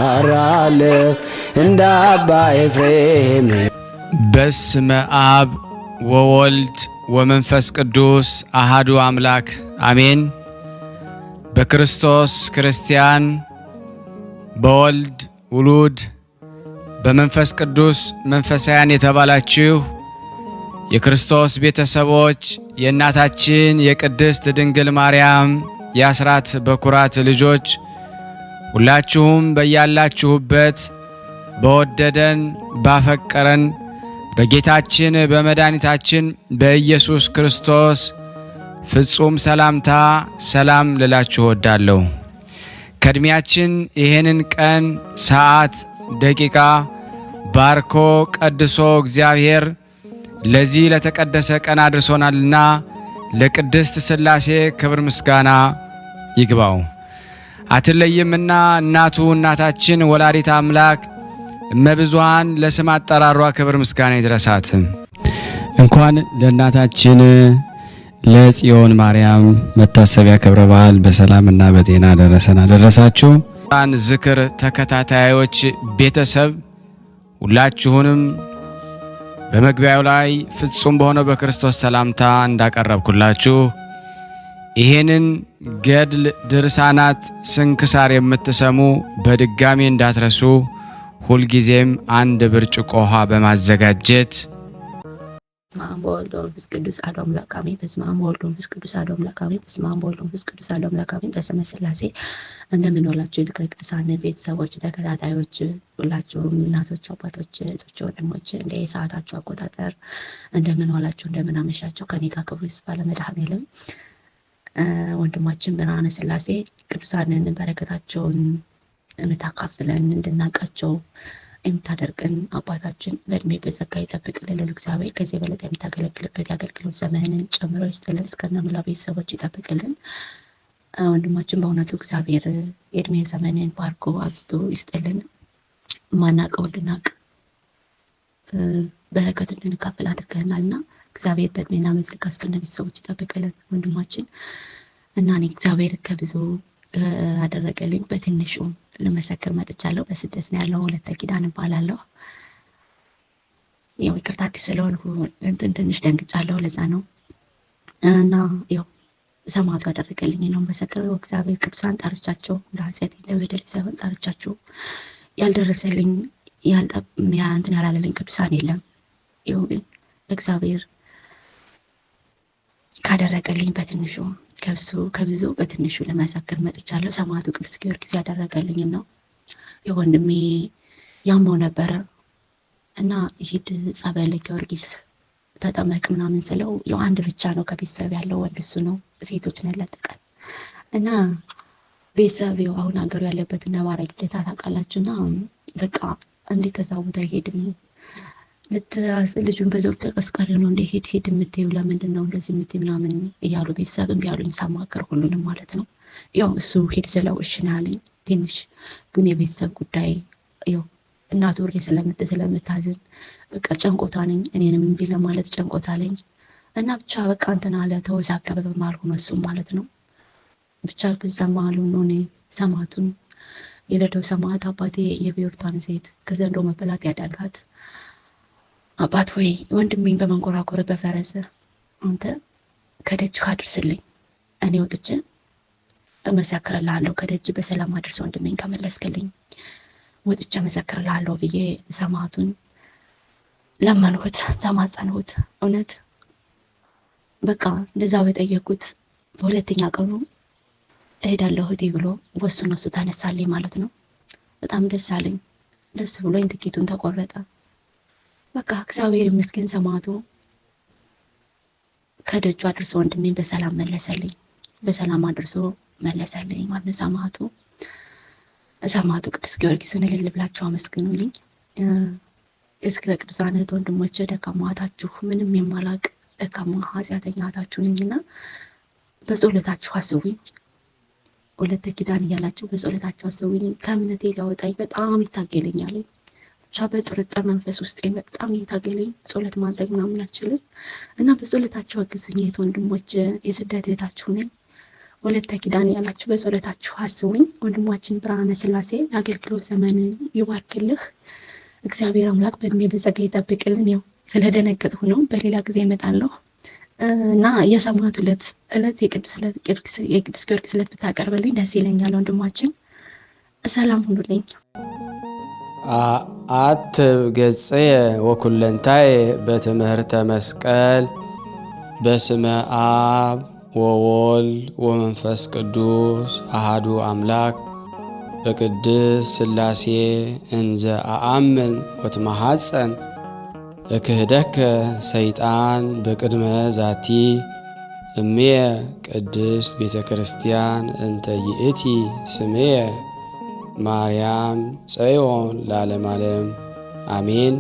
አራለሁ እንደ አባ ኤፍሬም። በስመ አብ ወወልድ ወመንፈስ ቅዱስ አሃዱ አምላክ አሜን። በክርስቶስ ክርስቲያን፣ በወልድ ውሉድ፣ በመንፈስ ቅዱስ መንፈሳውያን የተባላችሁ የክርስቶስ ቤተሰቦች የእናታችን የቅድስት ድንግል ማርያም የአስራት በኩራት ልጆች ሁላችሁም በያላችሁበት በወደደን ባፈቀረን በጌታችን በመድኃኒታችን በኢየሱስ ክርስቶስ ፍጹም ሰላምታ ሰላም ልላችሁ እወዳለሁ። ከእድሜያችን ይህንን ቀን ሰዓት ደቂቃ ባርኮ ቀድሶ እግዚአብሔር ለዚህ ለተቀደሰ ቀን አድርሶናልና ለቅድስት ሥላሴ ክብር ምስጋና ይግባው። አትለይምና እናቱ እናታችን ወላዲተ አምላክ እመብዙኃን ለስም አጠራሯ ክብር ምስጋና ይድረሳት። እንኳን ለእናታችን ለጽዮን ማርያም መታሰቢያ ክብረ በዓል በሰላምና በጤና ደረሰን አደረሳችሁ። ዝክር ተከታታዮች ቤተሰብ ሁላችሁንም በመግቢያው ላይ ፍጹም በሆነው በክርስቶስ ሰላምታ እንዳቀረብኩላችሁ ይሄንን ገድል ድርሳናት ስንክሳር የምትሰሙ በድጋሚ እንዳትረሱ ሁልጊዜም አንድ ብርጭቆ ውሃ በማዘጋጀት በስመ አብ ወወልድ ወመንፈስ ቅዱስ አሐዱ አምላክ አሜን። በስመ አብ ወወልድ ወመንፈስ ቅዱስ አሐዱ አምላክ አሜን። በስመ አብ ወወልድ ወመንፈስ ቅዱስ አሐዱ አምላክ አሜን። በስመ ሥላሴ እንደምን ዋላችሁ የዝክረ ቅዱሳን ቤተሰቦች ተከታታዮች ሁላችሁም እናቶች፣ አባቶች፣ እህቶች፣ ወንድሞች እንደ ሰዓታችሁ አቆጣጠር እንደምን ዋላችሁ እንደምን አመሻችሁ። ከኔ ጋር ክብሩ ይስፋ ለመድኃኔዓለም። ወንድማችን ብርሃነ ሥላሴ ቅዱሳንን በረከታቸውን የምታካፍለን እንድናቃቸው የምታደርቅን አባታችን በእድሜ በጸጋ ይጠብቅልን። እግዚአብሔር ከዚህ የበለጠ የምታገለግልበት የአገልግሎት ዘመንን ጨምሮ ይስጥልን። እስከነ መላ ቤተሰቦች ይጠብቅልን። ወንድማችን በእውነቱ እግዚአብሔር የእድሜ ዘመንን ባርኮ አብዝቶ ይስጥልን። ማናቀው እንድናቅ በረከት እንድንካፈል አድርገናልና እግዚአብሔር በእድሜና በጸጋ እስከነ ቤተሰቦች ይጠብቅልን ወንድማችን እና እኔ እግዚአብሔር ከብዙ አደረገልኝ በትንሹ ለመሰከር መጥቻለሁ። በስደት ነው ያለው። ወለተ ኪዳን እባላለሁ። ያው ይቅርታ አዲስ ስለሆንኩ ትንሽ ደንግጫለሁ፣ ለዛ ነው። እና ያው ሰማዕቱ ያደረገልኝ ነው መሰከረው። እግዚአብሔር ቅዱሳን ጠርቻቸው ለሐሰት ለበደል ሳይሆን ጠርቻቸው ያልደረሰልኝ እንትን ያላለልኝ ቅዱሳን የለም። ይኸው ግን እግዚአብሔር ካደረገልኝ በትንሹ ከብዙ በትንሹ ለመሰከር መጥቻለሁ። ሰማዕቱ ቅዱስ ጊዮርጊስ ያደረገልኝ ነው። የወንድሜ ያመው ነበረ እና ሂድ ጸበል ጊዮርጊስ ተጠመቅ ምናምን ስለው ያው አንድ ብቻ ነው ከቤተሰብ ያለው ወንድ እሱ ነው። ሴቶችን ያለጥቀን እና ቤተሰብ ያው አሁን ሀገሩ ያለበትን ነባራዊ ሁኔታ ታውቃላችሁና በቃ እንዴ ከዛ ቦታ ይሄድም ልጁን በዞር ተቀስቀረ ነው እንደ ሄድ የምትይው ለምንድን ነው እንደዚህ የምትይው ምናምን እያሉ ቤተሰብ እምቢ አሉኝ። ሳማከር ሁሉንም ማለት ነው። ያው እሱ ሄድ ስለው እሺ ነው ያለኝ። ትንሽ ግን የቤተሰብ ጉዳይ ያው እናቱ ወሬ ስለምታዝን በቃ ጨንቆታ ነኝ እኔንም እምቢ ለማለት ጨንቆታ አለኝ እና ብቻ በቃ እንትን አለ ተወዛገበ በማለት ነው እሱ ማለት ነው። ብቻ በዛም አሉ ነው እኔ ሰማዕቱን የለደው ሰማዕት አባቴ የቢዮርታን ሴት ከዘንዶ መበላት ያዳጋት አባት ወይ ወንድሜን በመንቆራቆር በፈረሰ አንተ ከደጅ አድርስልኝ እኔ ወጥቼ እመሰክርልሃለሁ ከደጅ በሰላም አድርስ ወንድሜን ከመለስክልኝ ወጥቼ እመሰክርልሃለሁ ብዬ ሰማዕቱን ለመንሁት፣ ተማጸንሁት። እውነት በቃ እንደዛ በጠየቁት በሁለተኛ ቀኑ እሄዳለሁ እህቴ ብሎ ወስኖ እሱ ተነሳልኝ ማለት ነው። በጣም ደስ አለኝ። ደስ ብሎኝ ትኬቱን ተቆረጠ። በቃ እግዚአብሔር ይመስገን ሰማዕቱ ከደጁ አድርሶ ወንድሜን በሰላም መለሰልኝ። በሰላም አድርሶ መለሰልኝ ማለት ሰማዕቱ ቅዱስ ጊዮርጊስን እልል ብላችሁ አመስግኑልኝ። የዝክረ ቅዱሳን እህት ወንድሞቼ ደካማታችሁ ምንም የማላቅ ደካማ ኃጢአተኛ እህታችሁ ነኝና በጸሎታችሁ አስቡኝ። ወለተ ኪዳን እያላችሁ በጸሎታችሁ አስቡኝ። ከእምነቴ ሊያወጣኝ በጣም ይታገለኛል። ብቻ በጥርጥር መንፈስ ውስጥ በጣም እየታገለኝ ጸሎት ማድረግ ምናምን አልችልም እና በጸሎታችሁ አግዙኝ እህት ወንድሞቼ። የስደት እህታችሁ ነኝ። ወለተ ኪዳን ያላችሁ በጸሎታችሁ አስቡኝ። ወንድማችን ብርሃነ ስላሴ አገልግሎት ዘመን ይባርክልህ። እግዚአብሔር አምላክ በእድሜ በጸጋ ይጠብቅልን። ያው ስለደነገጥኩ ነው፣ በሌላ ጊዜ እመጣለሁ እና የሰማዕቱ ዕለት የቅዱስ ጊዮርጊስ ዕለት ብታቀርብልኝ ደስ ይለኛል። ወንድማችን ሰላም ሁኑልኝ። አትብ ገጽየ ወኩለንታየ በትምህርተ መስቀል በስመ አብ ወወልድ ወመንፈስ ቅዱስ አሃዱ አምላክ በቅድስ ሥላሴ እንዘ አአምን ወትመሐፀን እክህደከ ሰይጣን በቅድመ ዛቲ እምየ ቅድስት ቤተ ክርስቲያን እንተ ይእቲ ስምየ ማርያም ጽዮን ለዓለመ ዓለም አሜን።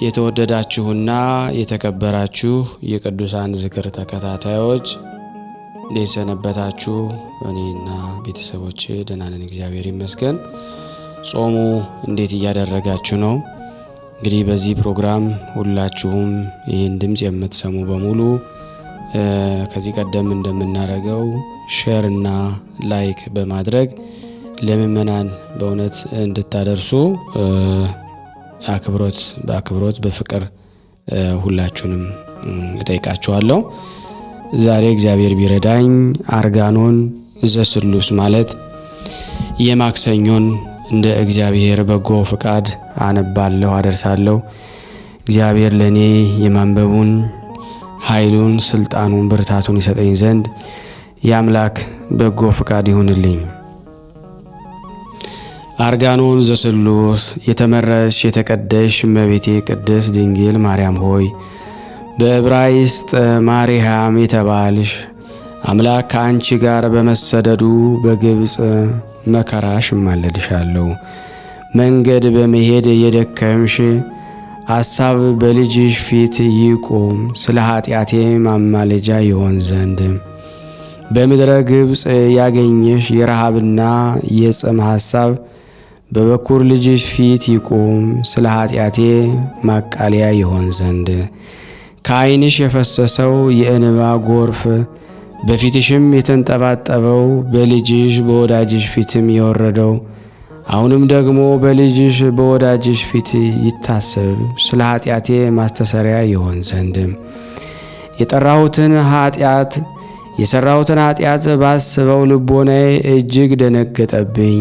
የተወደዳችሁና የተከበራችሁ የቅዱሳን ዝክር ተከታታዮች እንዴት ሰነበታችሁ? እኔና ቤተሰቦቼ ደህና ነን፣ እግዚአብሔር ይመስገን። ጾሙ እንዴት እያደረጋችሁ ነው? እንግዲህ በዚህ ፕሮግራም ሁላችሁም ይህን ድምፅ የምትሰሙ በሙሉ ከዚህ ቀደም እንደምናደርገው ሼር እና ላይክ በማድረግ ለምእመናን በእውነት እንድታደርሱ በአክብሮት በፍቅር ሁላችሁንም እጠይቃችኋለሁ። ዛሬ እግዚአብሔር ቢረዳኝ አርጋኖን ዘስሉስ ማለት የማክሰኞን እንደ እግዚአብሔር በጎ ፍቃድ አነባለሁ፣ አደርሳለሁ። እግዚአብሔር ለኔ የማንበቡን ኃይሉን፣ ስልጣኑን፣ ብርታቱን ይሰጠኝ ዘንድ የአምላክ በጎ ፍቃድ ይሁንልኝ። አርጋኖን ዘስሉስ የተመረጥሽ የተቀደሽ እመቤቴ ቅድስት ድንግል ማርያም ሆይ በዕብራይስጥ ማርያም የተባልሽ አምላክ ከአንቺ ጋር በመሰደዱ በግብፅ መከራሽ እማለድሻለሁ። መንገድ በመሄድ የደከምሽ አሳብ በልጅሽ ፊት ይቁም፣ ስለ ኃጢአቴ ማማለጃ ይሆን ዘንድ። በምድረ ግብፅ ያገኘሽ የረሃብና የጽም ሐሳብ በበኩር ልጅሽ ፊት ይቁም፣ ስለ ኃጢአቴ ማቃለያ ይሆን ዘንድ። ከዓይንሽ የፈሰሰው የእንባ ጎርፍ በፊትሽም የተንጠባጠበው በልጅሽ በወዳጅሽ ፊትም የወረደው አሁንም ደግሞ በልጅሽ በወዳጅሽ ፊት ይታሰብ፣ ስለ ኃጢአቴ ማስተሰሪያ ይሆን ዘንድ። የሰራሁትን ኃጢአት ባስበው ልቦናዬ እጅግ ደነገጠብኝ።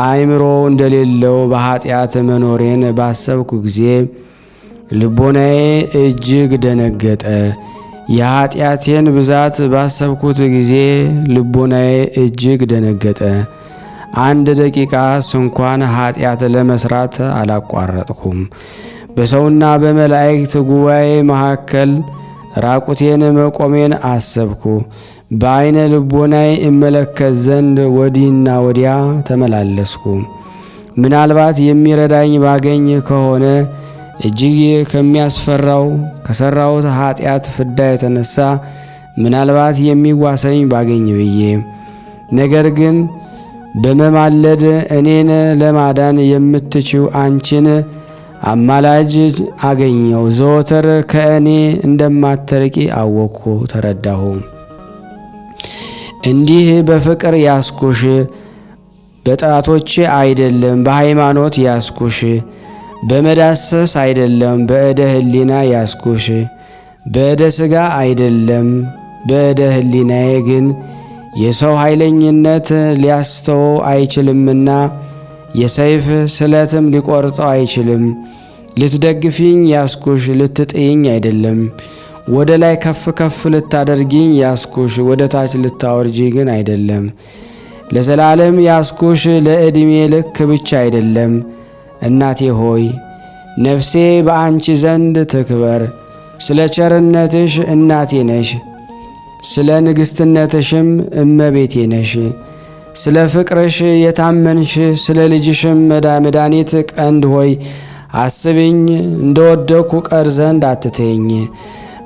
አእምሮ እንደሌለው በኃጢአት መኖሬን ባሰብኩ ጊዜ ልቦናዬ እጅግ ደነገጠ። የኃጢአቴን ብዛት ባሰብኩት ጊዜ ልቦናዬ እጅግ ደነገጠ። አንድ ደቂቃ እንኳን ኃጢአት ለመስራት አላቋረጥኩም። በሰውና በመላእክት ጉባኤ መካከል ራቁቴን መቆሜን አሰብኩ። በዓይነ ልቦናዬ እመለከት ዘንድ ወዲህና ወዲያ ተመላለስኩ። ምናልባት የሚረዳኝ ባገኝ ከሆነ እጅግ ከሚያስፈራው ከሰራሁት ኃጢአት ፍዳ የተነሳ ምናልባት የሚዋሰኝ ባገኝ ብዬ፣ ነገር ግን በመማለድ እኔን ለማዳን የምትችው አንቺን አማላጅ አገኘው። ዘወትር ከእኔ እንደማትርቂ አወቅኩ፣ ተረዳሁ። እንዲህ በፍቅር ያስኩሽ በጣቶቼ አይደለም፣ በሃይማኖት ያስኩሽ በመዳሰስ አይደለም፣ በእደ ህሊና ያስኩሽ በእደ ሥጋ አይደለም፣ በእደ ህሊናዬ ግን የሰው ኃይለኝነት ሊያስተው አይችልምና የሰይፍ ስለትም ሊቆርጠው አይችልም። ልትደግፊኝ ያስኩሽ ልትጥይኝ አይደለም። ወደ ላይ ከፍ ከፍ ልታደርጊኝ ያስኩሽ ወደ ታች ልታወርጂ ግን አይደለም። ለዘላለም ያስኩሽ ለዕድሜ ልክ ብቻ አይደለም። እናቴ ሆይ ነፍሴ በአንቺ ዘንድ ትክበር። ስለ ቸርነትሽ እናቴ ነሽ፣ ስለ ንግሥትነትሽም እመቤቴ ነሽ። ስለ ፍቅርሽ የታመንሽ ስለ ልጅሽም መድኃኒት ቀንድ ሆይ አስብኝ፣ እንደወደኩ ቀር ዘንድ አትተኝ።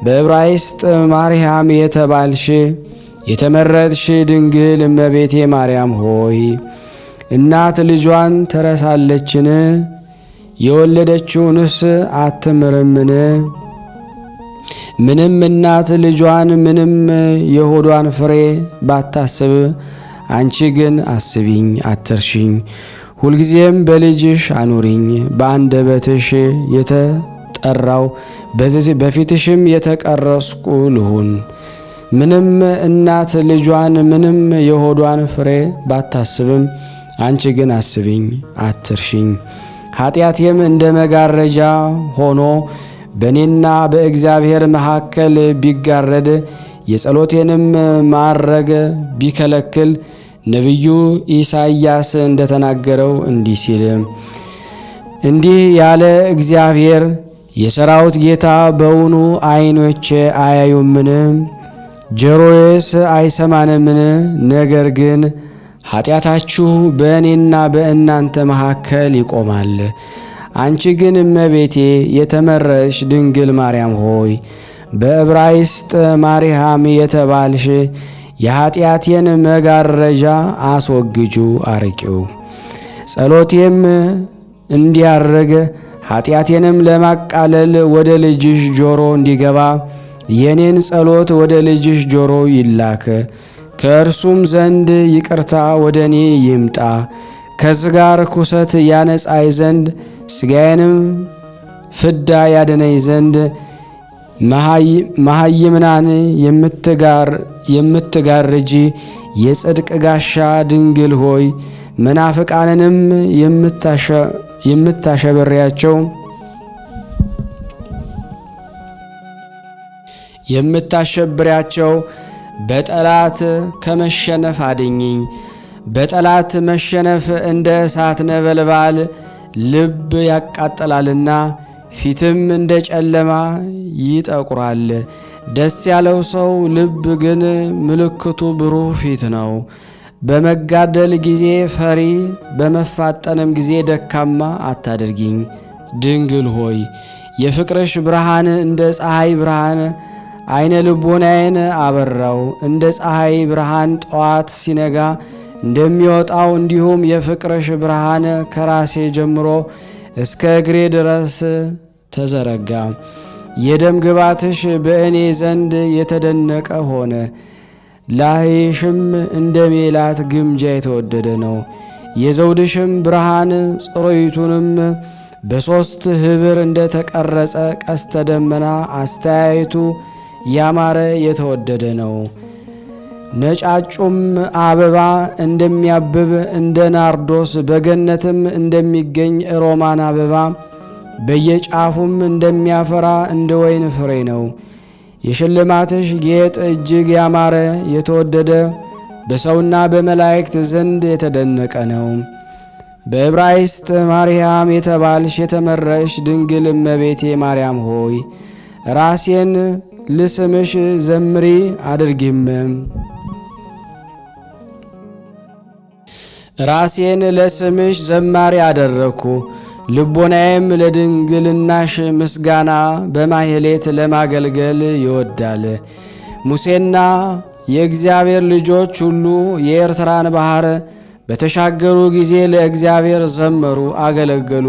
በዕብራይስጥ ማርያም የተባልሽ የተመረጥሽ ድንግል እመቤቴ ማርያም ሆይ እናት ልጇን ትረሳለችን? የወለደችውንስ አትምርምን? ምንም እናት ልጇን ምንም የሆዷን ፍሬ ባታስብ አንቺ ግን አስቢኝ አትርሽኝ። ሁልጊዜም በልጅሽ አኑሪኝ። በአንደበትሽ የተጠራው በፊትሽም የተቀረስኩ ልሁን። ምንም እናት ልጇን ምንም የሆዷን ፍሬ ባታስብም አንቺ ግን አስቢኝ አትርሽኝ። ኃጢአቴም እንደ መጋረጃ ሆኖ በእኔና በእግዚአብሔር መካከል ቢጋረድ የጸሎቴንም ማዕረግ ቢከለክል ነቢዩ ኢሳይያስ እንደተናገረው እንዲህ ሲል እንዲህ ያለ እግዚአብሔር የሰራዊት ጌታ በውኑ ዓይኖቼ አያዩምን? ጆሮዬስ አይሰማንምን? ነገር ግን ኃጢአታችሁ በእኔና በእናንተ መካከል ይቆማል። አንቺ ግን እመቤቴ የተመረጥሽ ድንግል ማርያም ሆይ በዕብራይስጥ ማርያም የተባልሽ የኃጢአቴን መጋረጃ አስወግጁ አርቂው። ጸሎቴም እንዲያርግ ኃጢአቴንም ለማቃለል ወደ ልጅሽ ጆሮ እንዲገባ የኔን ጸሎት ወደ ልጅሽ ጆሮ ይላክ። ከእርሱም ዘንድ ይቅርታ ወደ እኔ ይምጣ። ከሥጋ ርኩሰት ያነጻይ ዘንድ ሥጋዬንም ፍዳ ያድነኝ ዘንድ መሃይምናን የምትጋርጂ የጽድቅ ጋሻ ድንግል ሆይ መናፍቃንንም የምታሸብሪያቸው በጠላት ከመሸነፍ አድኝኝ። በጠላት መሸነፍ እንደ እሳት ነበልባል ልብ ያቃጥላልና ፊትም እንደ ጨለማ ይጠቁራል። ደስ ያለው ሰው ልብ ግን ምልክቱ ብሩህ ፊት ነው። በመጋደል ጊዜ ፈሪ፣ በመፋጠንም ጊዜ ደካማ አታድርጊኝ። ድንግል ሆይ የፍቅርሽ ብርሃን እንደ ፀሐይ ብርሃን አይነ ልቦናዬን አበራው። እንደ ፀሐይ ብርሃን ጠዋት ሲነጋ እንደሚወጣው እንዲሁም የፍቅርሽ ብርሃን ከራሴ ጀምሮ እስከ እግሬ ድረስ ተዘረጋ። የደም ግባትሽ በእኔ ዘንድ የተደነቀ ሆነ። ላይሽም እንደ ሜላት ግምጃ የተወደደ ነው። የዘውድሽም ብርሃን ጽሩይቱንም በሦስት ኅብር እንደ ተቀረጸ ቀስተ ደመና አስተያየቱ ያማረ የተወደደ ነው። ነጫጩም አበባ እንደሚያብብ እንደ ናርዶስ በገነትም እንደሚገኝ ሮማን አበባ በየጫፉም እንደሚያፈራ እንደ ወይን ፍሬ ነው። የሽልማትሽ ጌጥ እጅግ ያማረ የተወደደ በሰውና በመላእክት ዘንድ የተደነቀ ነው። በዕብራይስጥ ማርያም የተባልሽ የተመረጥሽ ድንግል እመቤቴ ማርያም ሆይ ራሴን ልስምሽ ዘምሪ አድርጊም። ራሴን ለስምሽ ዘማሪ አደረግኩ። ልቦናዬም ለድንግልናሽ ምስጋና በማህሌት ለማገልገል ይወዳል። ሙሴና የእግዚአብሔር ልጆች ሁሉ የኤርትራን ባህር በተሻገሩ ጊዜ ለእግዚአብሔር ዘመሩ፣ አገለገሉ።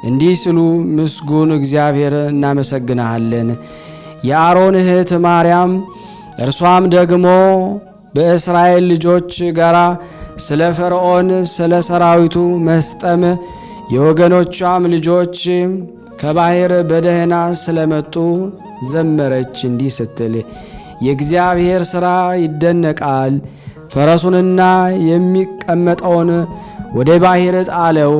እንዲህ ሲሉ ምስጉን እግዚአብሔር እናመሰግንሃለን። የአሮን እህት ማርያም እርሷም ደግሞ በእስራኤል ልጆች ጋር ስለ ፈርዖን ስለ ሰራዊቱ መስጠም የወገኖቿም ልጆች ከባህር በደህና ስለመጡ ዘመረች እንዲህ ስትል የእግዚአብሔር ሥራ ይደነቃል። ፈረሱንና የሚቀመጠውን ወደ ባህር ጣለው።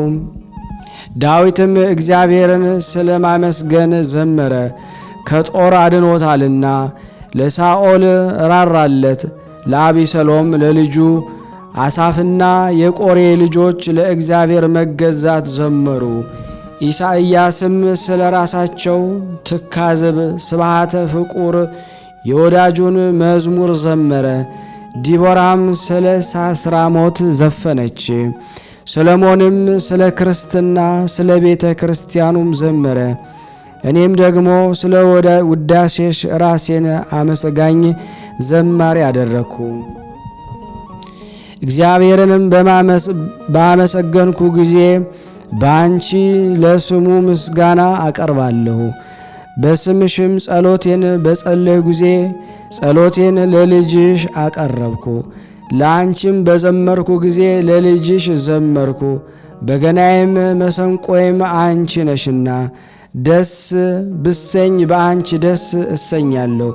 ዳዊትም እግዚአብሔርን ስለ ማመስገን ዘመረ፣ ከጦር አድኖታልና። ለሳኦል ራራለት፣ ለአቢሰሎም ለልጁ አሳፍና የቆሬ ልጆች ለእግዚአብሔር መገዛት ዘመሩ። ኢሳይያስም ስለ ራሳቸው ትካዝብ ስብሃተ ፍቁር የወዳጁን መዝሙር ዘመረ። ዲቦራም ስለ ሳስራሞት ዘፈነች። ሰሎሞንም ስለ ክርስትና ስለ ቤተ ክርስቲያኑም ዘመረ። እኔም ደግሞ ስለ ውዳሴሽ ራሴን አመሰጋኝ ዘማሪ አደረግኩ። እግዚአብሔርንም ባመሰገንኩ ጊዜ በአንቺ ለስሙ ምስጋና አቀርባለሁ። በስምሽም ጸሎቴን በጸለዩ ጊዜ ጸሎቴን ለልጅሽ አቀረብኩ። ለአንቺም በዘመርኩ ጊዜ ለልጅሽ ዘመርኩ። በገናዬም መሰንቆዬም አንቺ ነሽና ደስ ብሰኝ በአንቺ ደስ እሰኛለሁ፣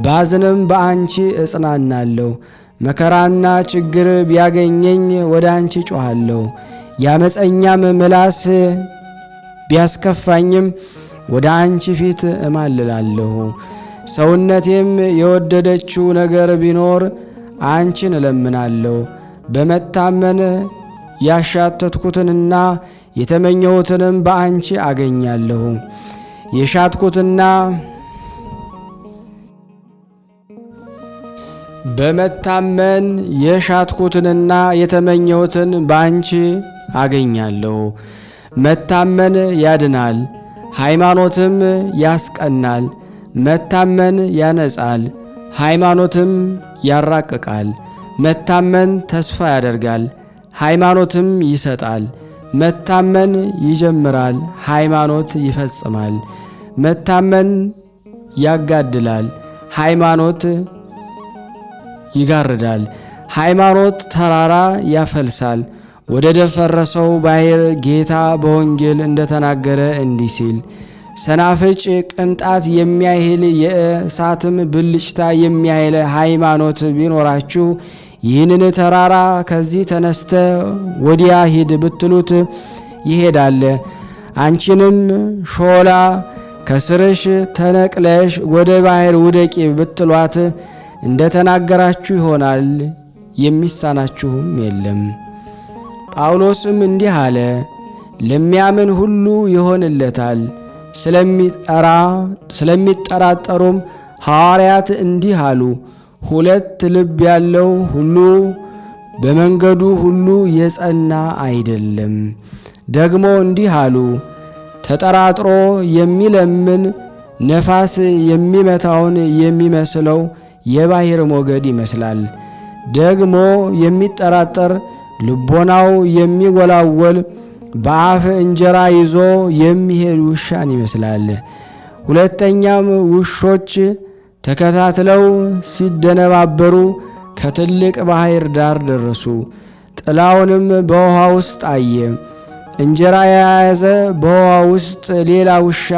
ባዝንም በአንቺ እጽናናለሁ። መከራና ችግር ቢያገኘኝ ወደ አንቺ ጮኻለሁ። ያመፀኛም ምላስ ቢያስከፋኝም ወደ አንቺ ፊት እማልላለሁ። ሰውነቴም የወደደችው ነገር ቢኖር አንቺን እለምናለሁ። በመታመን ያሻተትኩትንና የተመኘሁትንም በአንቺ አገኛለሁ። በመታመን የሻትኩትንና የተመኘሁትን በአንቺ አገኛለሁ። መታመን ያድናል፣ ሃይማኖትም ያስቀናል። መታመን ያነጻል፣ ሃይማኖትም ያራቅቃል። መታመን ተስፋ ያደርጋል፣ ሃይማኖትም ይሰጣል። መታመን ይጀምራል፣ ሃይማኖት ይፈጽማል። መታመን ያጋድላል፣ ሃይማኖት ይጋርዳል። ሃይማኖት ተራራ ያፈልሳል። ወደ ደፈረሰው ባሕር ጌታ በወንጌል እንደተናገረ እንዲህ ሲል ሰናፍጭ ቅንጣት የሚያህል የእሳትም ብልጭታ የሚያህል ሃይማኖት ቢኖራችሁ ይህንን ተራራ ከዚህ ተነስተ ወዲያ ሂድ ብትሉት ይሄዳል። አንቺንም ሾላ ከስርሽ ተነቅለሽ ወደ ባሕር ውደቂ ብትሏት እንደ ተናገራችሁ ይሆናል፣ የሚሳናችሁም የለም። ጳውሎስም እንዲህ አለ፣ ለሚያምን ሁሉ ይሆንለታል። ስለሚጠራጠሩም ሐዋርያት እንዲህ አሉ፣ ሁለት ልብ ያለው ሁሉ በመንገዱ ሁሉ የጸና አይደለም። ደግሞ እንዲህ አሉ፣ ተጠራጥሮ የሚለምን ነፋስ የሚመታውን የሚመስለው የባሕር ሞገድ ይመስላል። ደግሞ የሚጠራጠር ልቦናው የሚወላወል በአፍ እንጀራ ይዞ የሚሄድ ውሻን ይመስላል። ሁለተኛም ውሾች ተከታትለው ሲደነባበሩ ከትልቅ ባሕር ዳር ደረሱ። ጥላውንም በውሃ ውስጥ አየ። እንጀራ የያዘ በውሃ ውስጥ ሌላ ውሻ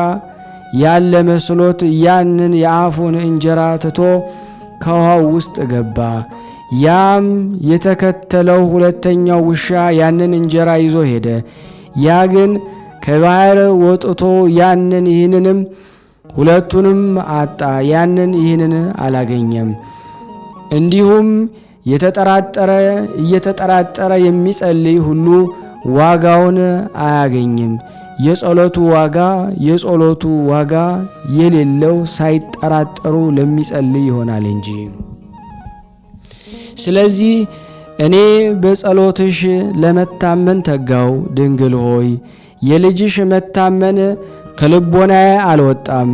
ያለ መስሎት ያንን የአፉን እንጀራ ትቶ ከውሃው ውስጥ ገባ። ያም የተከተለው ሁለተኛው ውሻ ያንን እንጀራ ይዞ ሄደ። ያ ግን ከባሕር ወጥቶ ያንን ይህንንም ሁለቱንም አጣ፣ ያንን ይህንን አላገኘም። እንዲሁም እየተጠራጠረ የሚጸልይ ሁሉ ዋጋውን አያገኝም። የጸሎቱ ዋጋ የሌለው ሳይጠራጠሩ ለሚጸልይ ይሆናል እንጂ። ስለዚህ እኔ በጸሎትሽ ለመታመን ተጋው። ድንግል ሆይ የልጅሽ መታመን ከልቦናዬ አልወጣም፣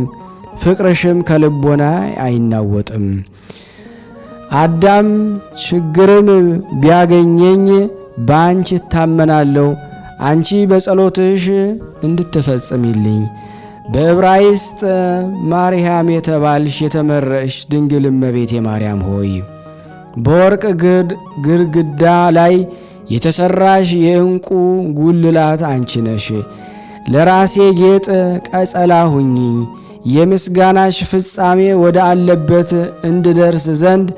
ፍቅርሽም ከልቦናዬ አይናወጥም። አዳም ችግርም ቢያገኘኝ በአንቺ እታመናለሁ፣ አንቺ በጸሎትሽ እንድትፈጽሚልኝ። በዕብራይስጥ ማርያም የተባልሽ የተመረጥሽ ድንግል እመቤቴ ማርያም ሆይ በወርቅ ግድግዳ ላይ የተሰራሽ የዕንቁ ጉልላት አንቺ ነሽ። ለራሴ ጌጥ ቀጸላ ሁኚኝ። የምስጋናሽ ፍጻሜ ወደ አለበት እንድደርስ ዘንድ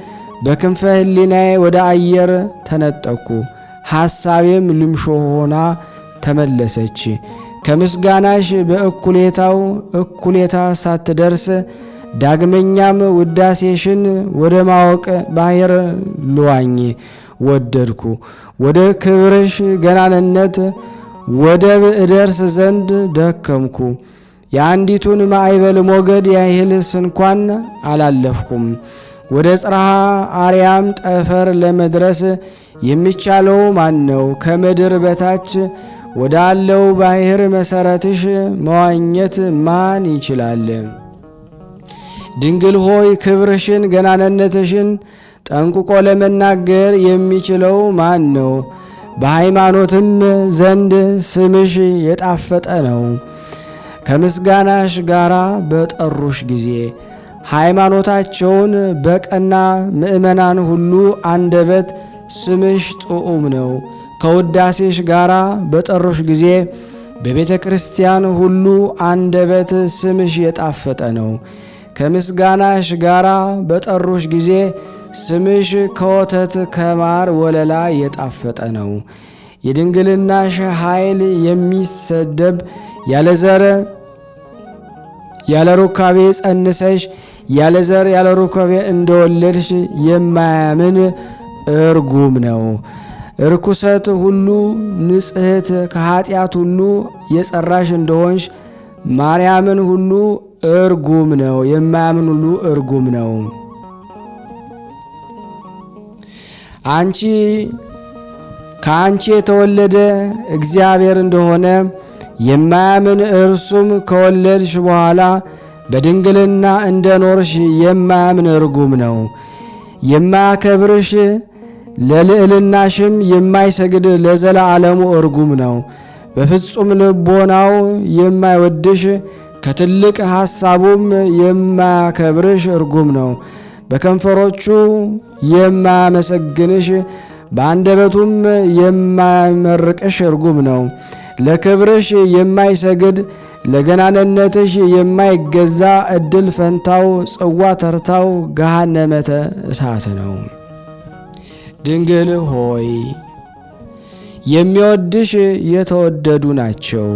በክንፈ ሕሊናዬ ወደ አየር ተነጠቅኩ። ሐሳቤም ልምሾ ሆና ተመለሰች። ከምስጋናሽ በእኩሌታው እኩሌታ ሳትደርስ ዳግመኛም ውዳሴሽን ወደ ማወቅ ባሕር ልዋኝ ወደድኩ። ወደ ክብርሽ ገናንነት ወደብ እደርስ ዘንድ ደከምኩ። የአንዲቱን ማዕበል ሞገድ ያህል ስንኳን አላለፍኩም። ወደ ጽርሐ አርያም ጠፈር ለመድረስ የሚቻለው ማን ነው? ከምድር በታች ወዳለው ባሕር መሠረትሽ መዋኘት ማን ይችላል? ድንግል ሆይ ክብርሽን ገናንነትሽን ጠንቅቆ ለመናገር የሚችለው ማን ነው? በሃይማኖትም ዘንድ ስምሽ የጣፈጠ ነው። ከምስጋናሽ ጋራ በጠሩሽ ጊዜ ሃይማኖታቸውን በቀና ምእመናን ሁሉ አንደበት ስምሽ ጥዑም ነው። ከውዳሴሽ ጋራ በጠሩሽ ጊዜ በቤተ ክርስቲያን ሁሉ አንደበት ስምሽ የጣፈጠ ነው። ከምስጋናሽ ጋራ በጠሩሽ ጊዜ ስምሽ ከወተት ከማር ወለላ የጣፈጠ ነው። የድንግልናሽ ኃይል የሚሰደብ ያለ ዘር ያለ ሩካቤ ጸንሰሽ ያለ ዘር ያለ ሩካቤ እንደወለድሽ የማያምን እርጉም ነው። ርኩሰት ሁሉ ንጽሕት ከኃጢአት ሁሉ የጸራሽ እንደሆንሽ ማርያምን ሁሉ እርጉም ነው። የማያምን ሁሉ እርጉም ነው። ከአንቺ የተወለደ እግዚአብሔር እንደሆነ የማያምን እርሱም ከወለድሽ በኋላ በድንግልና እንደኖርሽ የማያምን እርጉም ነው። የማያከብርሽ ለልዕልናሽም የማይሰግድ ለዘላለሙ እርጉም ነው። በፍጹም ልቦናው የማይወድሽ ከትልቅ ሐሳቡም የማያከብርሽ እርጉም ነው። በከንፈሮቹ የማያመሰግንሽ በአንደበቱም የማይመርቅሽ እርጉም ነው። ለክብርሽ የማይሰግድ ለገናንነትሽ የማይገዛ እድል ፈንታው ጽዋ ተርታው ገሃነመ እሳት ነው። ድንግል ሆይ የሚወድሽ የተወደዱ ናቸው።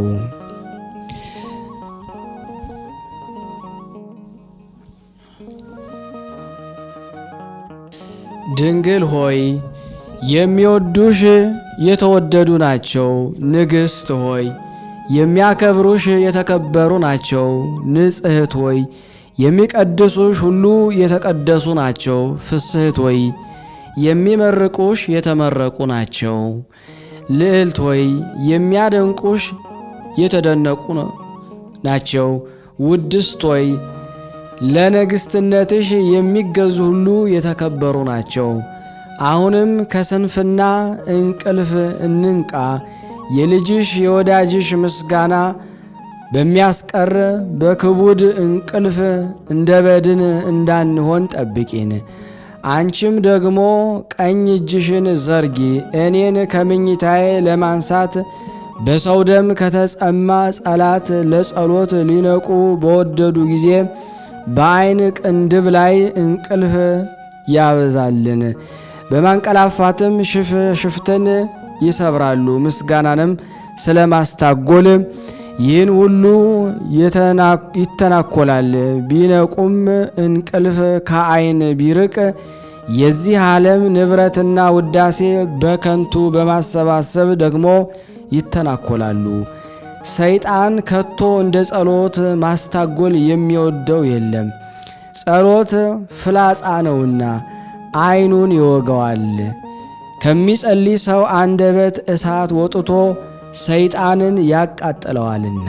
ድንግል ሆይ የሚወዱሽ የተወደዱ ናቸው። ንግሥት ሆይ የሚያከብሩሽ የተከበሩ ናቸው። ንጽሕት ሆይ የሚቀድሱሽ ሁሉ የተቀደሱ ናቸው። ፍስሕት ሆይ የሚመርቁሽ የተመረቁ ናቸው። ልዕልት ሆይ የሚያደንቁሽ የተደነቁ ናቸው። ውድስት ሆይ ለንግሥትነትሽ የሚገዙ ሁሉ የተከበሩ ናቸው። አሁንም ከስንፍና እንቅልፍ እንንቃ። የልጅሽ የወዳጅሽ ምስጋና በሚያስቀር በክቡድ እንቅልፍ እንደ በድን እንዳንሆን ጠብቂን። አንቺም ደግሞ ቀኝ እጅሽን ዘርጊ። እኔን ከምኝታዬ ለማንሳት በሰው ደም ከተጸማ ጸላት ለጸሎት ሊነቁ በወደዱ ጊዜ በዓይን ቅንድብ ላይ እንቅልፍ ያበዛልን። በማንቀላፋትም ሽፍትን ይሰብራሉ። ምስጋናንም ስለማስታጎል ይህን ሁሉ ይተናኮላል። ቢነቁም እንቅልፍ ከዓይን ቢርቅ የዚህ ዓለም ንብረትና ውዳሴ በከንቱ በማሰባሰብ ደግሞ ይተናኮላሉ። ሰይጣን ከቶ እንደ ጸሎት ማስታጎል የሚወደው የለም። ጸሎት ፍላጻ ነውና ዓይኑን ይወገዋል። ከሚጸልይ ሰው አንደበት እሳት ወጥቶ ሰይጣንን ያቃጥለዋልና።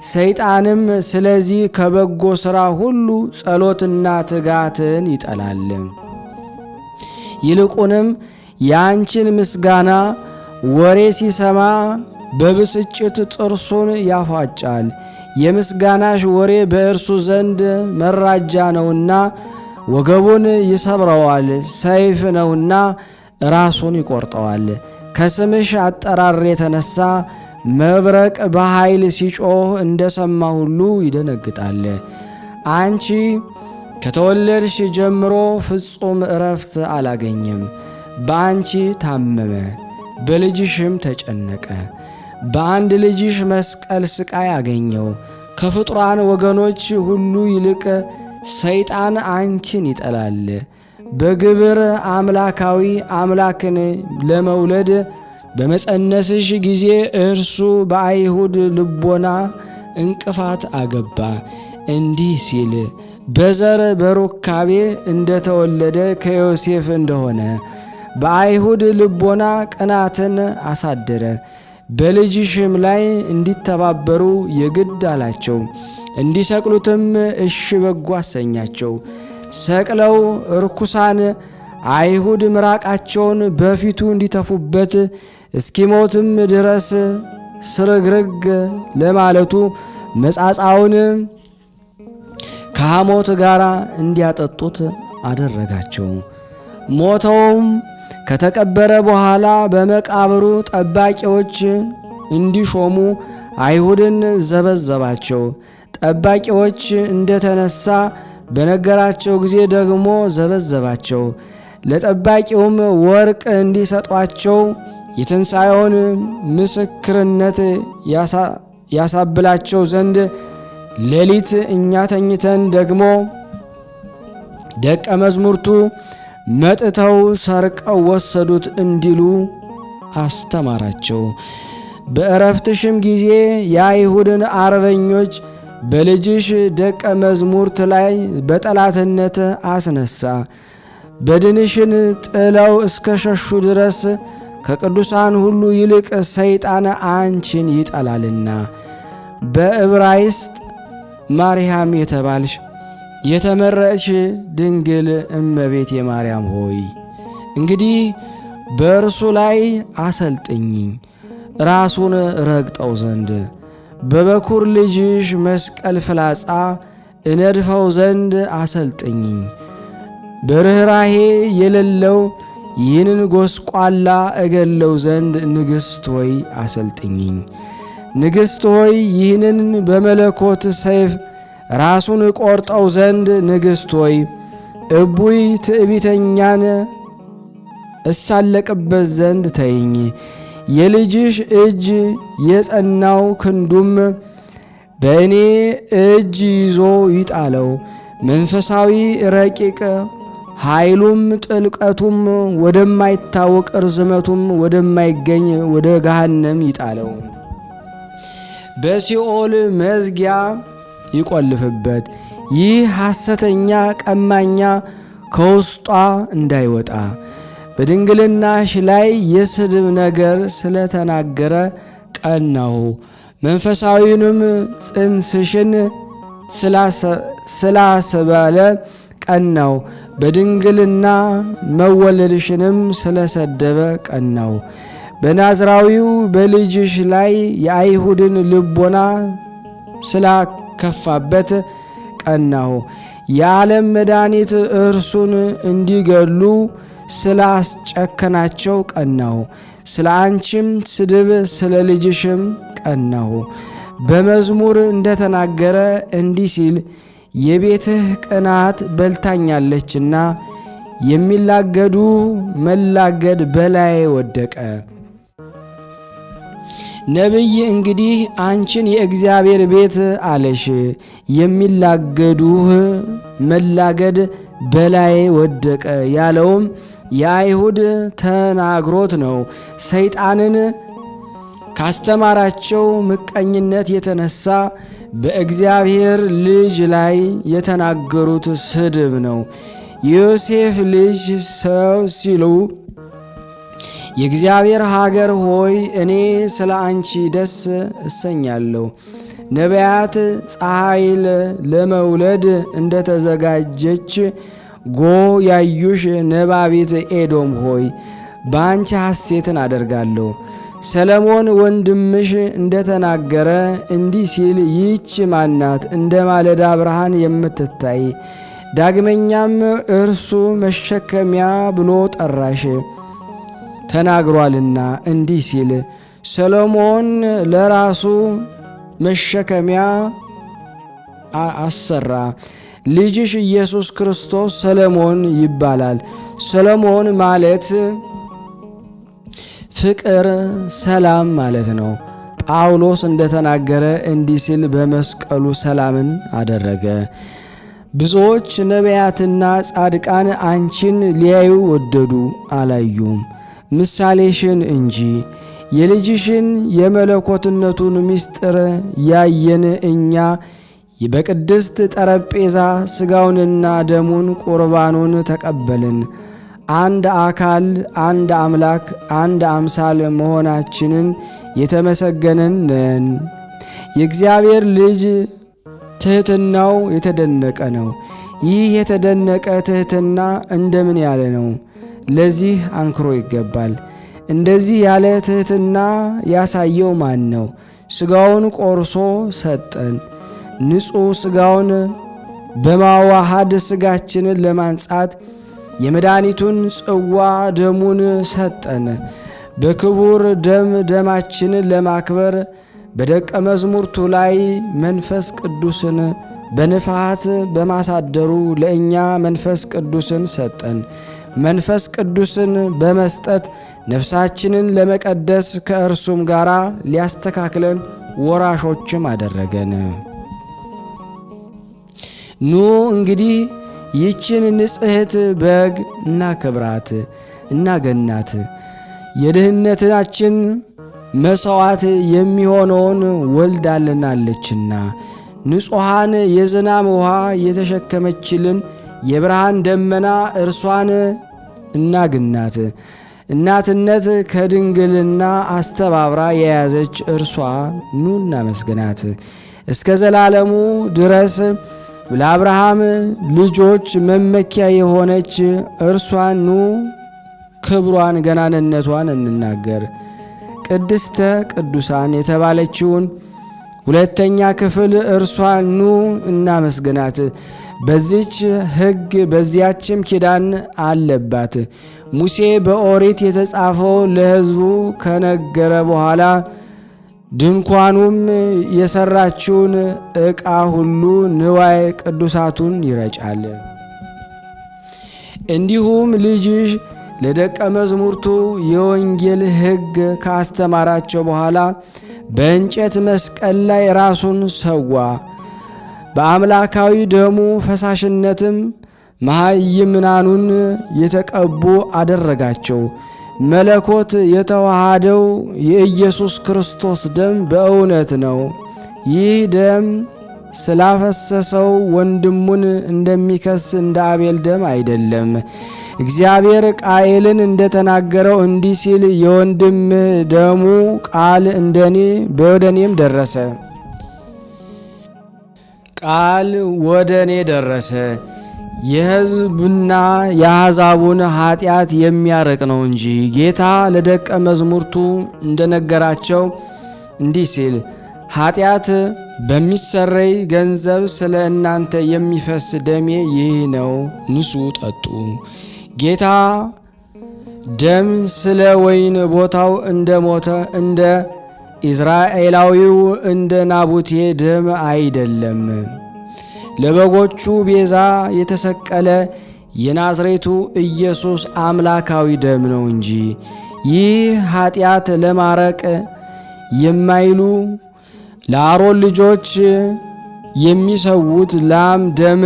ሰይጣንም ስለዚህ ከበጎ ሥራ ሁሉ ጸሎትና ትጋትን ይጠላል። ይልቁንም የአንቺን ምስጋና ወሬ ሲሰማ በብስጭት ጥርሱን ያፏጫል። የምስጋናሽ ወሬ በእርሱ ዘንድ መራጃ ነውና ወገቡን ይሰብረዋል። ሰይፍ ነውና ራሱን ይቆርጠዋል። ከስምሽ አጠራር የተነሳ መብረቅ በኃይል ሲጮህ እንደሰማ ሁሉ ይደነግጣል። አንቺ ከተወለድሽ ጀምሮ ፍጹም እረፍት አላገኘም። በአንቺ ታመመ፣ በልጅሽም ተጨነቀ። በአንድ ልጅሽ መስቀል ስቃይ አገኘው። ከፍጡራን ወገኖች ሁሉ ይልቅ ሰይጣን አንቺን ይጠላል። በግብር አምላካዊ አምላክን ለመውለድ በመጸነስሽ ጊዜ እርሱ በአይሁድ ልቦና እንቅፋት አገባ። እንዲህ ሲል በዘር በሩካቤ እንደተወለደ ከዮሴፍ እንደሆነ በአይሁድ ልቦና ቅናትን አሳደረ። በልጅሽም ላይ እንዲተባበሩ የግድ አላቸው። እንዲሰቅሉትም እሺ በጎ አሰኛቸው። ሰቅለው ርኩሳን አይሁድ ምራቃቸውን በፊቱ እንዲተፉበት እስኪሞትም ድረስ ስርግርግ ለማለቱ መጻጻውን ከሐሞት ጋር እንዲያጠጡት አደረጋቸው። ሞተውም ከተቀበረ በኋላ በመቃብሩ ጠባቂዎች እንዲሾሙ አይሁድን ዘበዘባቸው። ጠባቂዎች እንደተነሳ በነገራቸው ጊዜ ደግሞ ዘበዘባቸው። ለጠባቂውም ወርቅ እንዲሰጧቸው የትንሣኤውን ምስክርነት ያሳብላቸው ዘንድ ሌሊት እኛ ተኝተን ደግሞ ደቀ መዛሙርቱ መጥተው ሰርቀው ወሰዱት እንዲሉ አስተማራቸው። በእረፍትሽም ጊዜ የአይሁድን አርበኞች በልጅሽ ደቀ መዛሙርት ላይ በጠላትነት አስነሳ። በድንሽን ጥለው እስከ ሸሹ ድረስ ከቅዱሳን ሁሉ ይልቅ ሰይጣን አንቺን ይጠላልና። በዕብራይስጥ ማርያም የተባልሽ የተመረጥሽ ድንግል እመቤት የማርያም ሆይ እንግዲህ በእርሱ ላይ አሰልጥኝኝ ራሱን ረግጠው ዘንድ በበኩር ልጅሽ መስቀል ፍላጻ እነድፈው ዘንድ አሰልጥኝኝ። በርኅራሄ የሌለው ይህንን ጎስቋላ እገለው ዘንድ ንግሥት ሆይ አሰልጥኝኝ። ንግሥት ሆይ ይህንን በመለኮት ሰይፍ ራሱን ቆርጠው ዘንድ ንግሥት ሆይ እቡይ ትዕቢተኛን እሳለቅበት ዘንድ ተይኝ። የልጅሽ እጅ የጸናው ክንዱም በእኔ እጅ ይዞ ይጣለው። መንፈሳዊ ረቂቅ ኃይሉም ጥልቀቱም ወደማይታወቅ ርዝመቱም ወደማይገኝ ወደ ገሃነም ይጣለው። በሲኦል መዝጊያ ይቆልፍበት። ይህ ሐሰተኛ ቀማኛ ከውስጧ እንዳይወጣ በድንግልናሽ ላይ የስድብ ነገር ስለተናገረ ቀናሁ። መንፈሳዊንም ጽንስሽን ስላስባለ ቀናው። በድንግልና መወለድሽንም ስለሰደበ ቀናው። በናዝራዊው በልጅሽ ላይ የአይሁድን ልቦና ስላከፋበት ቀናሁ። የዓለም መድኃኒት እርሱን እንዲገሉ ስላስጨከናቸው ቀናሁ። ስለ አንቺም ስድብ ስለ ልጅሽም ቀናሁ። በመዝሙር እንደተናገረ እንዲህ ሲል የቤትህ ቅናት በልታኛለችና የሚላገዱ መላገድ በላይ ወደቀ። ነቢይ እንግዲህ አንቺን የእግዚአብሔር ቤት አለሽ፣ የሚላገዱህ መላገድ በላይ ወደቀ ያለውም የአይሁድ ተናግሮት ነው። ሰይጣንን ካስተማራቸው ምቀኝነት የተነሳ በእግዚአብሔር ልጅ ላይ የተናገሩት ስድብ ነው። የዮሴፍ ልጅ ሰው ሲሉ የእግዚአብሔር ሀገር ሆይ እኔ ስለ አንቺ ደስ እሰኛለሁ። ነቢያት ፀሐይ ለመውለድ እንደተዘጋጀች ጎ ያዩሽ ነባቢት ኤዶም ሆይ በአንቺ ሐሴትን አደርጋለሁ። ሰለሞን ወንድምሽ እንደተናገረ እንዲህ ሲል ይህች ማናት እንደ ማለዳ ብርሃን የምትታይ? ዳግመኛም እርሱ መሸከሚያ ብሎ ጠራሽ ተናግሯልና እንዲህ ሲል ሰሎሞን ለራሱ መሸከሚያ አሰራ። ልጅሽ ኢየሱስ ክርስቶስ ሰሎሞን ይባላል። ሰሎሞን ማለት ፍቅር፣ ሰላም ማለት ነው። ጳውሎስ እንደተናገረ እንዲህ ሲል በመስቀሉ ሰላምን አደረገ። ብዙዎች ነቢያትና ጻድቃን አንቺን ሊያዩ ወደዱ፣ አላዩም፣ ምሳሌሽን እንጂ። የልጅሽን የመለኮትነቱን ምስጢር ያየን እኛ በቅድስት ጠረጴዛ ሥጋውንና ደሙን ቁርባኑን ተቀበልን። አንድ አካል፣ አንድ አምላክ፣ አንድ አምሳል መሆናችንን የተመሰገንን ነን። የእግዚአብሔር ልጅ ትሕትናው የተደነቀ ነው። ይህ የተደነቀ ትሕትና እንደምን ያለ ነው! ለዚህ አንክሮ ይገባል። እንደዚህ ያለ ትሕትና ያሳየው ማን ነው? ሥጋውን ቆርሶ ሰጠን። ንጹሕ ሥጋውን በማዋሃድ ሥጋችንን ለማንጻት የመድኃኒቱን ጽዋ ደሙን ሰጠን። በክቡር ደም ደማችንን ለማክበር በደቀ መዝሙርቱ ላይ መንፈስ ቅዱስን በንፋት በማሳደሩ ለእኛ መንፈስ ቅዱስን ሰጠን። መንፈስ ቅዱስን በመስጠት ነፍሳችንን ለመቀደስ ከእርሱም ጋር ሊያስተካክለን ወራሾችም አደረገን። ኑ እንግዲህ ይችን ንጽሕት በግ እናክብራት፣ እናገናት። የድህነታችን መሥዋዕት የሚሆነውን ወልዳልናለችና ንጹሐን የዝናብ ውሃ የተሸከመችልን የብርሃን ደመና እርሷን እናግናት። እናትነት ከድንግልና አስተባብራ የያዘች እርሷ ኑ እናመስግናት። እስከ ዘላለሙ ድረስ ለአብርሃም ልጆች መመኪያ የሆነች እርሷን ኑ ክብሯን ገናንነቷን እንናገር። ቅድስተ ቅዱሳን የተባለችውን ሁለተኛ ክፍል እርሷን ኑ እናመስግናት። በዚች ሕግ በዚያችም ኪዳን አለባት። ሙሴ በኦሪት የተጻፈው ለሕዝቡ ከነገረ በኋላ ድንኳኑም የሰራችውን ዕቃ ሁሉ ንዋየ ቅዱሳቱን ይረጫል። እንዲሁም ልጅሽ ለደቀ መዝሙርቱ የወንጌል ሕግ ካስተማራቸው በኋላ በእንጨት መስቀል ላይ ራሱን ሰዋ። በአምላካዊ ደሙ ፈሳሽነትም መሃይምናኑን የተቀቡ አደረጋቸው። መለኮት የተዋሃደው የኢየሱስ ክርስቶስ ደም በእውነት ነው። ይህ ደም ስላፈሰሰው ወንድሙን እንደሚከስ እንደ አቤል ደም አይደለም። እግዚአብሔር ቃየልን እንደተናገረው እንዲህ ሲል የወንድምህ ደሙ ቃል ወደ እኔ ደረሰ። የሕዝብና የአሕዛቡን ኃጢአት የሚያርቅ ነው እንጂ። ጌታ ለደቀ መዝሙርቱ እንደነገራቸው እንዲህ ሲል ኃጢአት በሚሰረይ ገንዘብ ስለ እናንተ የሚፈስ ደሜ ይህ ነው፣ ንሱ ጠጡ። ጌታ ደም ስለ ወይን ቦታው እንደ ሞተ እንደ ኢዝራኤላዊው እንደ ናቡቴ ደም አይደለም። ለበጎቹ ቤዛ የተሰቀለ የናዝሬቱ ኢየሱስ አምላካዊ ደም ነው እንጂ። ይህ ኃጢአት ለማረቅ የማይሉ ለአሮን ልጆች የሚሰዉት ላም ደም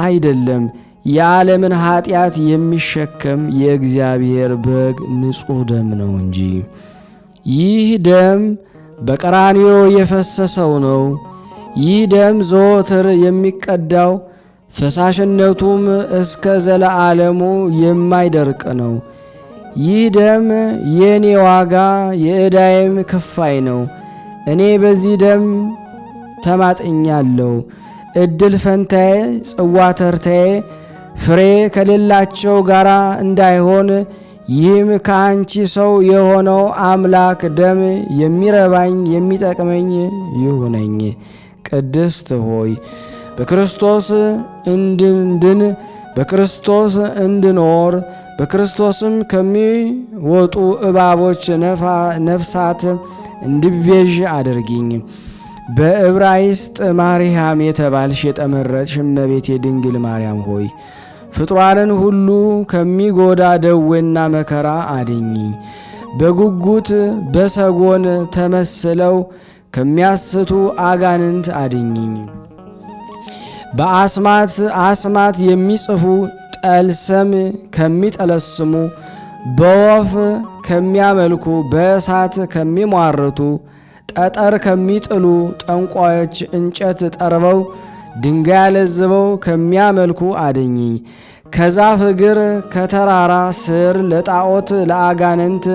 አይደለም። የዓለምን ኃጢአት የሚሸከም የእግዚአብሔር በግ ንጹሕ ደም ነው እንጂ። ይህ ደም በቀራንዮ የፈሰሰው ነው። ይህ ደም ዘወትር የሚቀዳው ፈሳሽነቱም እስከ ዘለዓለሙ የማይደርቅ ነው። ይህ ደም የእኔ ዋጋ የዕዳዬም ክፋይ ነው። እኔ በዚህ ደም ተማጥኛለሁ። ዕድል ፈንታዬ ጽዋ ተርታዬ ፍሬ ከሌላቸው ጋር እንዳይሆን ይህም ከአንቺ ሰው የሆነው አምላክ ደም የሚረባኝ የሚጠቅመኝ ይሁነኝ። ቅድስት ሆይ በክርስቶስ እንድንድን በክርስቶስ እንድኖር በክርስቶስም ከሚወጡ እባቦች ነፍሳት እንድቤዥ አድርጊኝ። በዕብራይስጥ ማርያም የተባልሽ የተመረጥሽ እመቤቴ ድንግል ማርያም ሆይ ፍጡራንን ሁሉ ከሚጎዳ ደዌና መከራ አድኚኝ። በጉጉት በሰጎን ተመስለው ከሚያስቱ አጋንንት አድኚኝ። በአስማት የሚጽፉ ጠልሰም ከሚጠለስሙ በወፍ ከሚያመልኩ በእሳት ከሚሟርቱ ጠጠር ከሚጥሉ ጠንቋዮች እንጨት ጠርበው ድንጋይ አለዝበው ከሚያመልኩ አድኚኝ። ከዛፍ እግር ከተራራ ስር ለጣዖት ለአጋንንት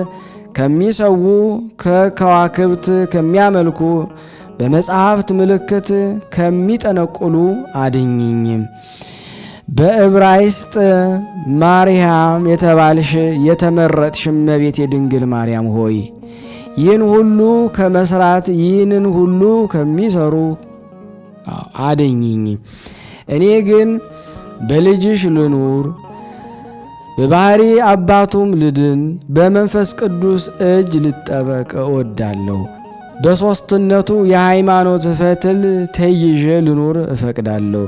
ከሚሰዉ ከከዋክብት ከሚያመልኩ በመጽሐፍት ምልክት ከሚጠነቁሉ አድኚኝ። በዕብራይስጥ ማርያም የተባልሽ የተመረጥሽ እመቤቴ ድንግል ማርያም ሆይ ይህን ሁሉ ከመስራት ይህንን ሁሉ ከሚሰሩ አድኝኝ። እኔ ግን በልጅሽ ልኑር፣ በባህሪ አባቱም ልድን፣ በመንፈስ ቅዱስ እጅ ልጠበቅ እወዳለሁ። በሦስትነቱ የሃይማኖት ፈትል ተይዤ ልኑር እፈቅዳለሁ።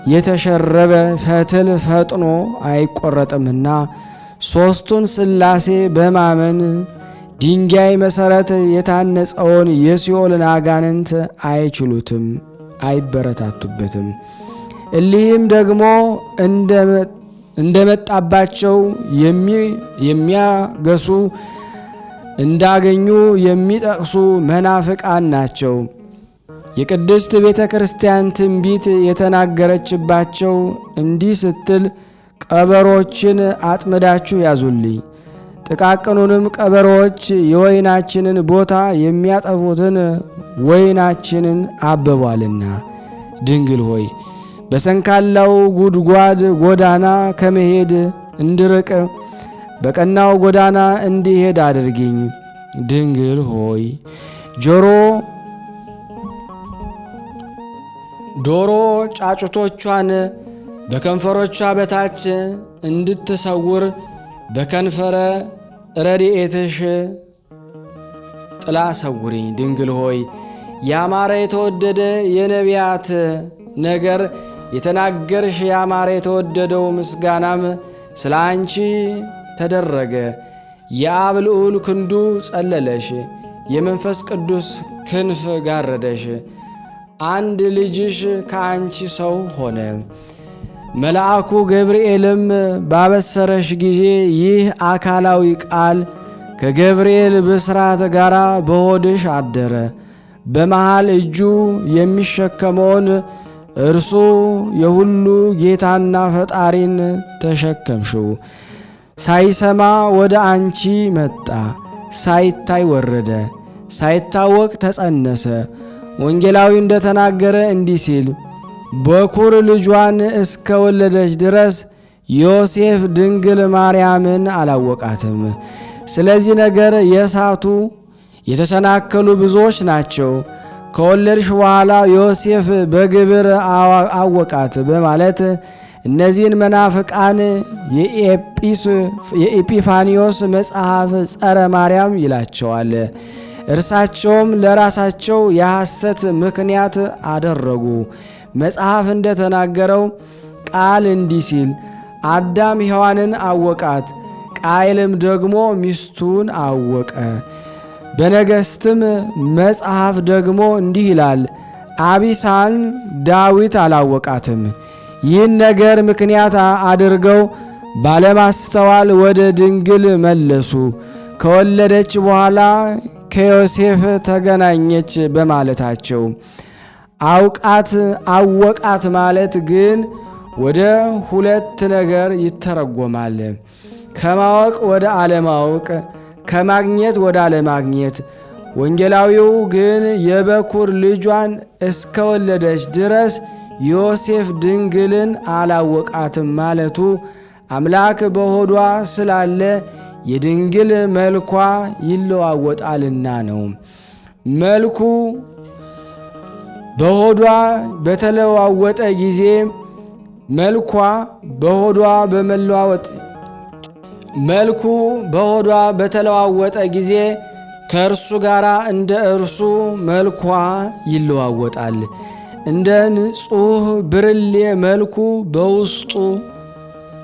የተሸረበ ፈትል ፈጥኖ አይቆረጥምና ሦስቱን ሥላሴ በማመን ድንጋይ መሠረት የታነጸውን የሲኦልን አጋንንት አይችሉትም፣ አይበረታቱበትም። እሊህም ደግሞ እንደመጣባቸው የሚያገሱ እንዳገኙ የሚጠቅሱ መናፍቃን ናቸው። የቅድስት ቤተ ክርስቲያን ትንቢት የተናገረችባቸው እንዲህ ስትል ቀበሮችን አጥምዳችሁ ያዙልኝ፣ ጥቃቅኑንም ቀበሮች የወይናችንን ቦታ የሚያጠፉትን ወይናችንን አብቧልና። ድንግል ሆይ በሰንካላው ጉድጓድ ጎዳና ከመሄድ እንድርቅ በቀናው ጎዳና እንዲሄድ አድርጊኝ። ድንግል ሆይ ዶሮ ጫጩቶቿን በከንፈሮቿ በታች እንድትሰውር በከንፈረ ረድኤትሽ ጥላ ሰውሪኝ። ድንግል ሆይ ያማረ የተወደደ የነቢያት ነገር የተናገርሽ ያማረ የተወደደው ምስጋናም ስለ አንቺ ተደረገ። የአብ ልዑል ክንዱ ጸለለሽ፣ የመንፈስ ቅዱስ ክንፍ ጋረደሽ። አንድ ልጅሽ ከአንቺ ሰው ሆነ። መልአኩ ገብርኤልም ባበሰረሽ ጊዜ ይህ አካላዊ ቃል ከገብርኤል ብስራት ጋር በሆድሽ አደረ። በመሃል እጁ የሚሸከመውን እርሱ የሁሉ ጌታና ፈጣሪን ተሸከምሽው። ሳይሰማ ወደ አንቺ መጣ፣ ሳይታይ ወረደ፣ ሳይታወቅ ተጸነሰ። ወንጌላዊ እንደተናገረ እንዲህ ሲል በኩር ልጇን እስከ ወለደች ድረስ ዮሴፍ ድንግል ማርያምን አላወቃትም። ስለዚህ ነገር የሳቱ የተሰናከሉ ብዙዎች ናቸው። ከወለድሽ በኋላ ዮሴፍ በግብር አወቃት በማለት እነዚህን መናፍቃን የኤጲፋኒዮስ መጽሐፍ ጸረ ማርያም ይላቸዋል። እርሳቸውም ለራሳቸው የሐሰት ምክንያት አደረጉ። መጽሐፍ እንደተናገረው ቃል እንዲህ ሲል አዳም ሔዋንን አወቃት፣ ቃየልም ደግሞ ሚስቱን አወቀ። በነገሥትም መጽሐፍ ደግሞ እንዲህ ይላል አቢሳን ዳዊት አላወቃትም። ይህን ነገር ምክንያት አድርገው ባለማስተዋል ወደ ድንግል መለሱ። ከወለደች በኋላ ከዮሴፍ ተገናኘች በማለታቸው አወቃት ማለት ግን ወደ ሁለት ነገር ይተረጎማል። ከማወቅ ወደ አለማወቅ፣ ከማግኘት ወደ አለማግኘት። ወንጌላዊው ግን የበኩር ልጇን እስከወለደች ድረስ ዮሴፍ ድንግልን አላወቃትም ማለቱ አምላክ በሆዷ ስላለ የድንግል መልኳ ይለዋወጣልና ነው። መልኩ በሆዷ በተለዋወጠ ጊዜ ከእርሱ ጋር እንደ እርሱ መልኳ ይለዋወጣል። እንደ ንጹሕ ብርሌ መልኩ በውስጡ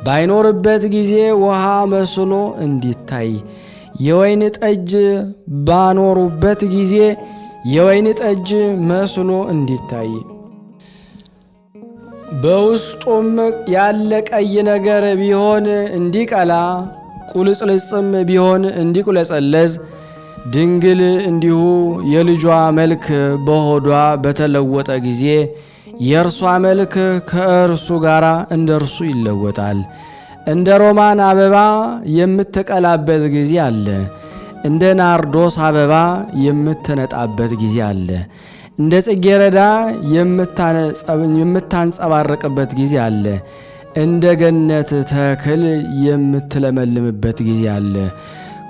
ባይኖርበት ጊዜ ውሃ መስሎ እንዲታይ፣ የወይን ጠጅ ባኖሩበት ጊዜ የወይን ጠጅ መስሎ እንዲታይ፣ በውስጡም ያለ ቀይ ነገር ቢሆን እንዲቀላ፣ ቁልጽልጽም ቢሆን እንዲቁለጸለዝ፣ ድንግል እንዲሁ የልጇ መልክ በሆዷ በተለወጠ ጊዜ የእርሷ መልክ ከእርሱ ጋር እንደ እርሱ ይለወጣል። እንደ ሮማን አበባ የምትቀላበት ጊዜ አለ። እንደ ናርዶስ አበባ የምትነጣበት ጊዜ አለ። እንደ ጽጌረዳ የምታንጸባረቅበት ጊዜ አለ። እንደ ገነት ተክል የምትለመልምበት ጊዜ አለ።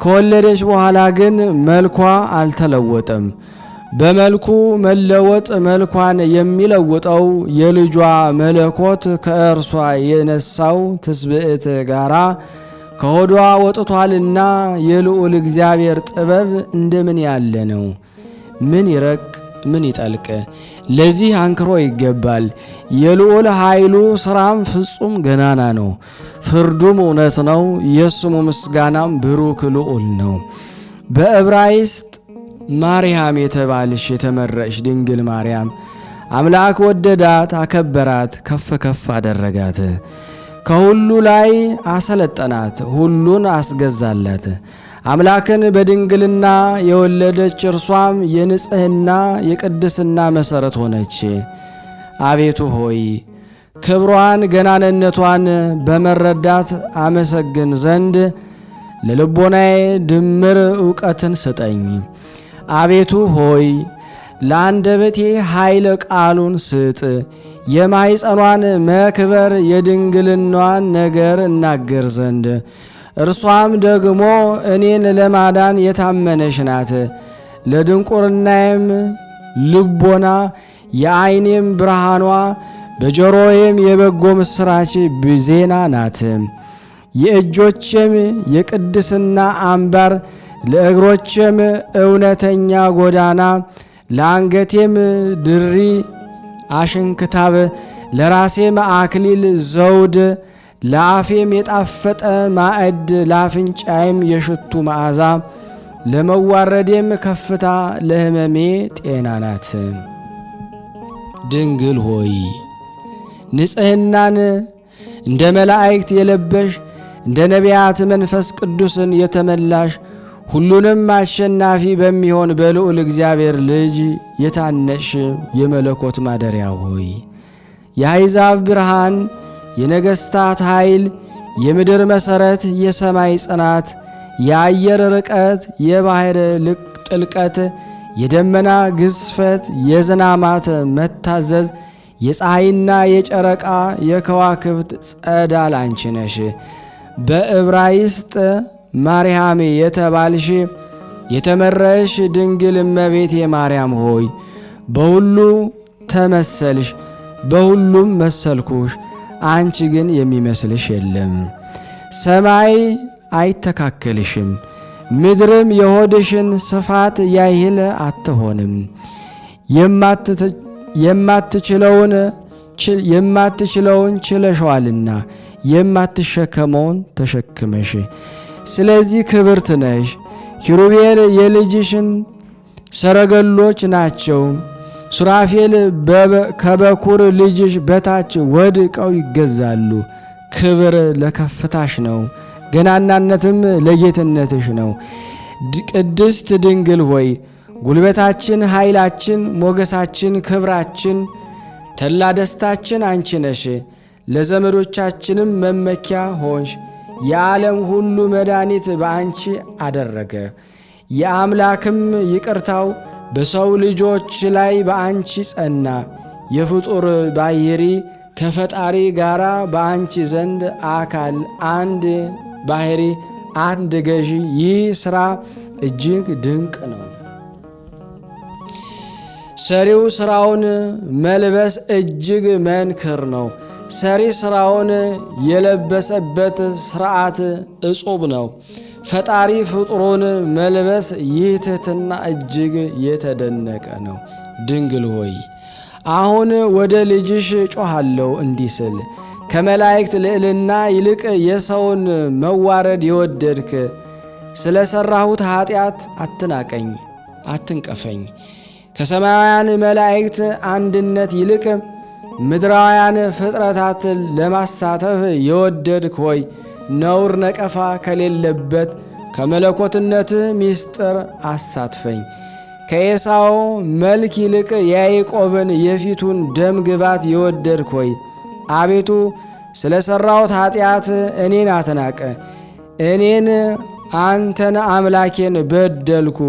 ከወለደች በኋላ ግን መልኳ አልተለወጠም። በመልኩ መለወጥ መልኳን የሚለውጠው የልጇ መለኮት ከእርሷ የነሳው ትስብእት ጋራ ከሆዷ ወጥቷልና የልዑል እግዚአብሔር ጥበብ እንደምን ያለ ነው! ምን ይረቅ ምን ይጠልቅ! ለዚህ አንክሮ ይገባል። የልዑል ኃይሉ ሥራም ፍጹም ገናና ነው። ፍርዱም እውነት ነው። የስሙ ምስጋናም ብሩክ ልዑል ነው። በዕብራይስጥ ማርያም የተባልሽ የተመረጥሽ ድንግል ማርያም አምላክ ወደዳት፣ አከበራት፣ ከፍ ከፍ አደረጋት። ከሁሉ ላይ አሰለጠናት፣ ሁሉን አስገዛላት። አምላክን በድንግልና የወለደች እርሷም የንጽሕና የቅድስና መሠረት ሆነች። አቤቱ ሆይ ክብሯን ገናንነቷን በመረዳት አመሰግን ዘንድ ለልቦናዬ ድምር ዕውቀትን ስጠኝ። አቤቱ ሆይ ለአንደበቴ ኃይለ ቃሉን ስጥ። የማኅፀኗን መክበር የድንግልናዋን ነገር እናገር ዘንድ እርሷም ደግሞ እኔን ለማዳን የታመነች ናት። ለድንቁርናዬም ልቦና የዓይኔም ብርሃኗ በጆሮዬም የበጎ ምስራች ዜና ናት። የእጆቼም የቅድስና አምባር ለእግሮቼም እውነተኛ ጎዳና ለአንገቴም ድሪ አሽንክታብ ለራሴም አክሊል ዘውድ ለአፌም የጣፈጠ ማዕድ ለአፍንጫዬም የሽቱ መዓዛ ለመዋረዴም ከፍታ ለሕመሜ ጤና ናት። ድንግል ሆይ ንጽሕናን እንደ መላእክት የለበሽ እንደ ነቢያት መንፈስ ቅዱስን የተመላሽ ሁሉንም አሸናፊ በሚሆን በልዑል እግዚአብሔር ልጅ የታነሽ የመለኮት ማደሪያ ሆይ የአሕዛብ ብርሃን የነገሥታት ኃይል የምድር መሠረት የሰማይ ጽናት የአየር ርቀት የባሕር ጥልቀት የደመና ግዝፈት የዝናማት መታዘዝ የፀሐይና የጨረቃ የከዋክብት ጸዳል አንቺ ነሽ። በዕብራይስጥ ማርያም የተባልሽ የተመረሽ ድንግል እመቤቴ ማርያም ሆይ በሁሉ ተመሰልሽ፣ በሁሉም መሰልኩሽ። አንቺ ግን የሚመስልሽ የለም። ሰማይ አይተካከልሽም፣ ምድርም የሆድሽን ስፋት ያህል አትሆንም። የማትችለውን ችለሽዋልና የማትሸከመውን ተሸክመሽ። ስለዚህ ክብርት ነሽ። ኪሩቤል የልጅሽን ሰረገሎች ናቸው። ሱራፌል ከበኩር ልጅሽ በታች ወድቀው ይገዛሉ። ክብር ለከፍታሽ ነው፣ ገናናነትም ለጌትነትሽ ነው። ቅድስት ድንግል ሆይ ጉልበታችን፣ ኃይላችን፣ ሞገሳችን፣ ክብራችን፣ ተላ ደስታችን አንቺ ነሽ። ለዘመዶቻችንም መመኪያ ሆንሽ። የዓለም ሁሉ መድኃኒት በአንቺ አደረገ። የአምላክም ይቅርታው በሰው ልጆች ላይ በአንቺ ጸና። የፍጡር ባሕሪ ከፈጣሪ ጋራ በአንቺ ዘንድ አካል አንድ ባሕሪ አንድ ገዢ። ይህ ሥራ እጅግ ድንቅ ነው። ሰሪው ሥራውን መልበስ እጅግ መንክር ነው። ሰሪ ሥራውን የለበሰበት ሥርዓት እጹብ ነው። ፈጣሪ ፍጡሩን መልበስ ይህ ትሕትና እጅግ የተደነቀ ነው። ድንግል ሆይ አሁን ወደ ልጅሽ ጮኻለሁ እንዲህ ስል፣ ከመላእክት ልዕልና ይልቅ የሰውን መዋረድ የወደድክ ስለ ሠራሁት ኀጢአት አትናቀኝ፣ አትንቀፈኝ። ከሰማያውያን መላእክት አንድነት ይልቅ ምድራውያን ፍጥረታት ለማሳተፍ የወደድክ ሆይ ነውር ነቀፋ ከሌለበት ከመለኮትነትህ ምስጢር አሳትፈኝ። ከኤሳው መልክ ይልቅ የያዕቆብን የፊቱን ደም ግባት የወደድክ ሆይ አቤቱ ስለ ሠራሁት ኀጢአት እኔን አትናቀ። እኔን አንተን አምላኬን በደልኩ፣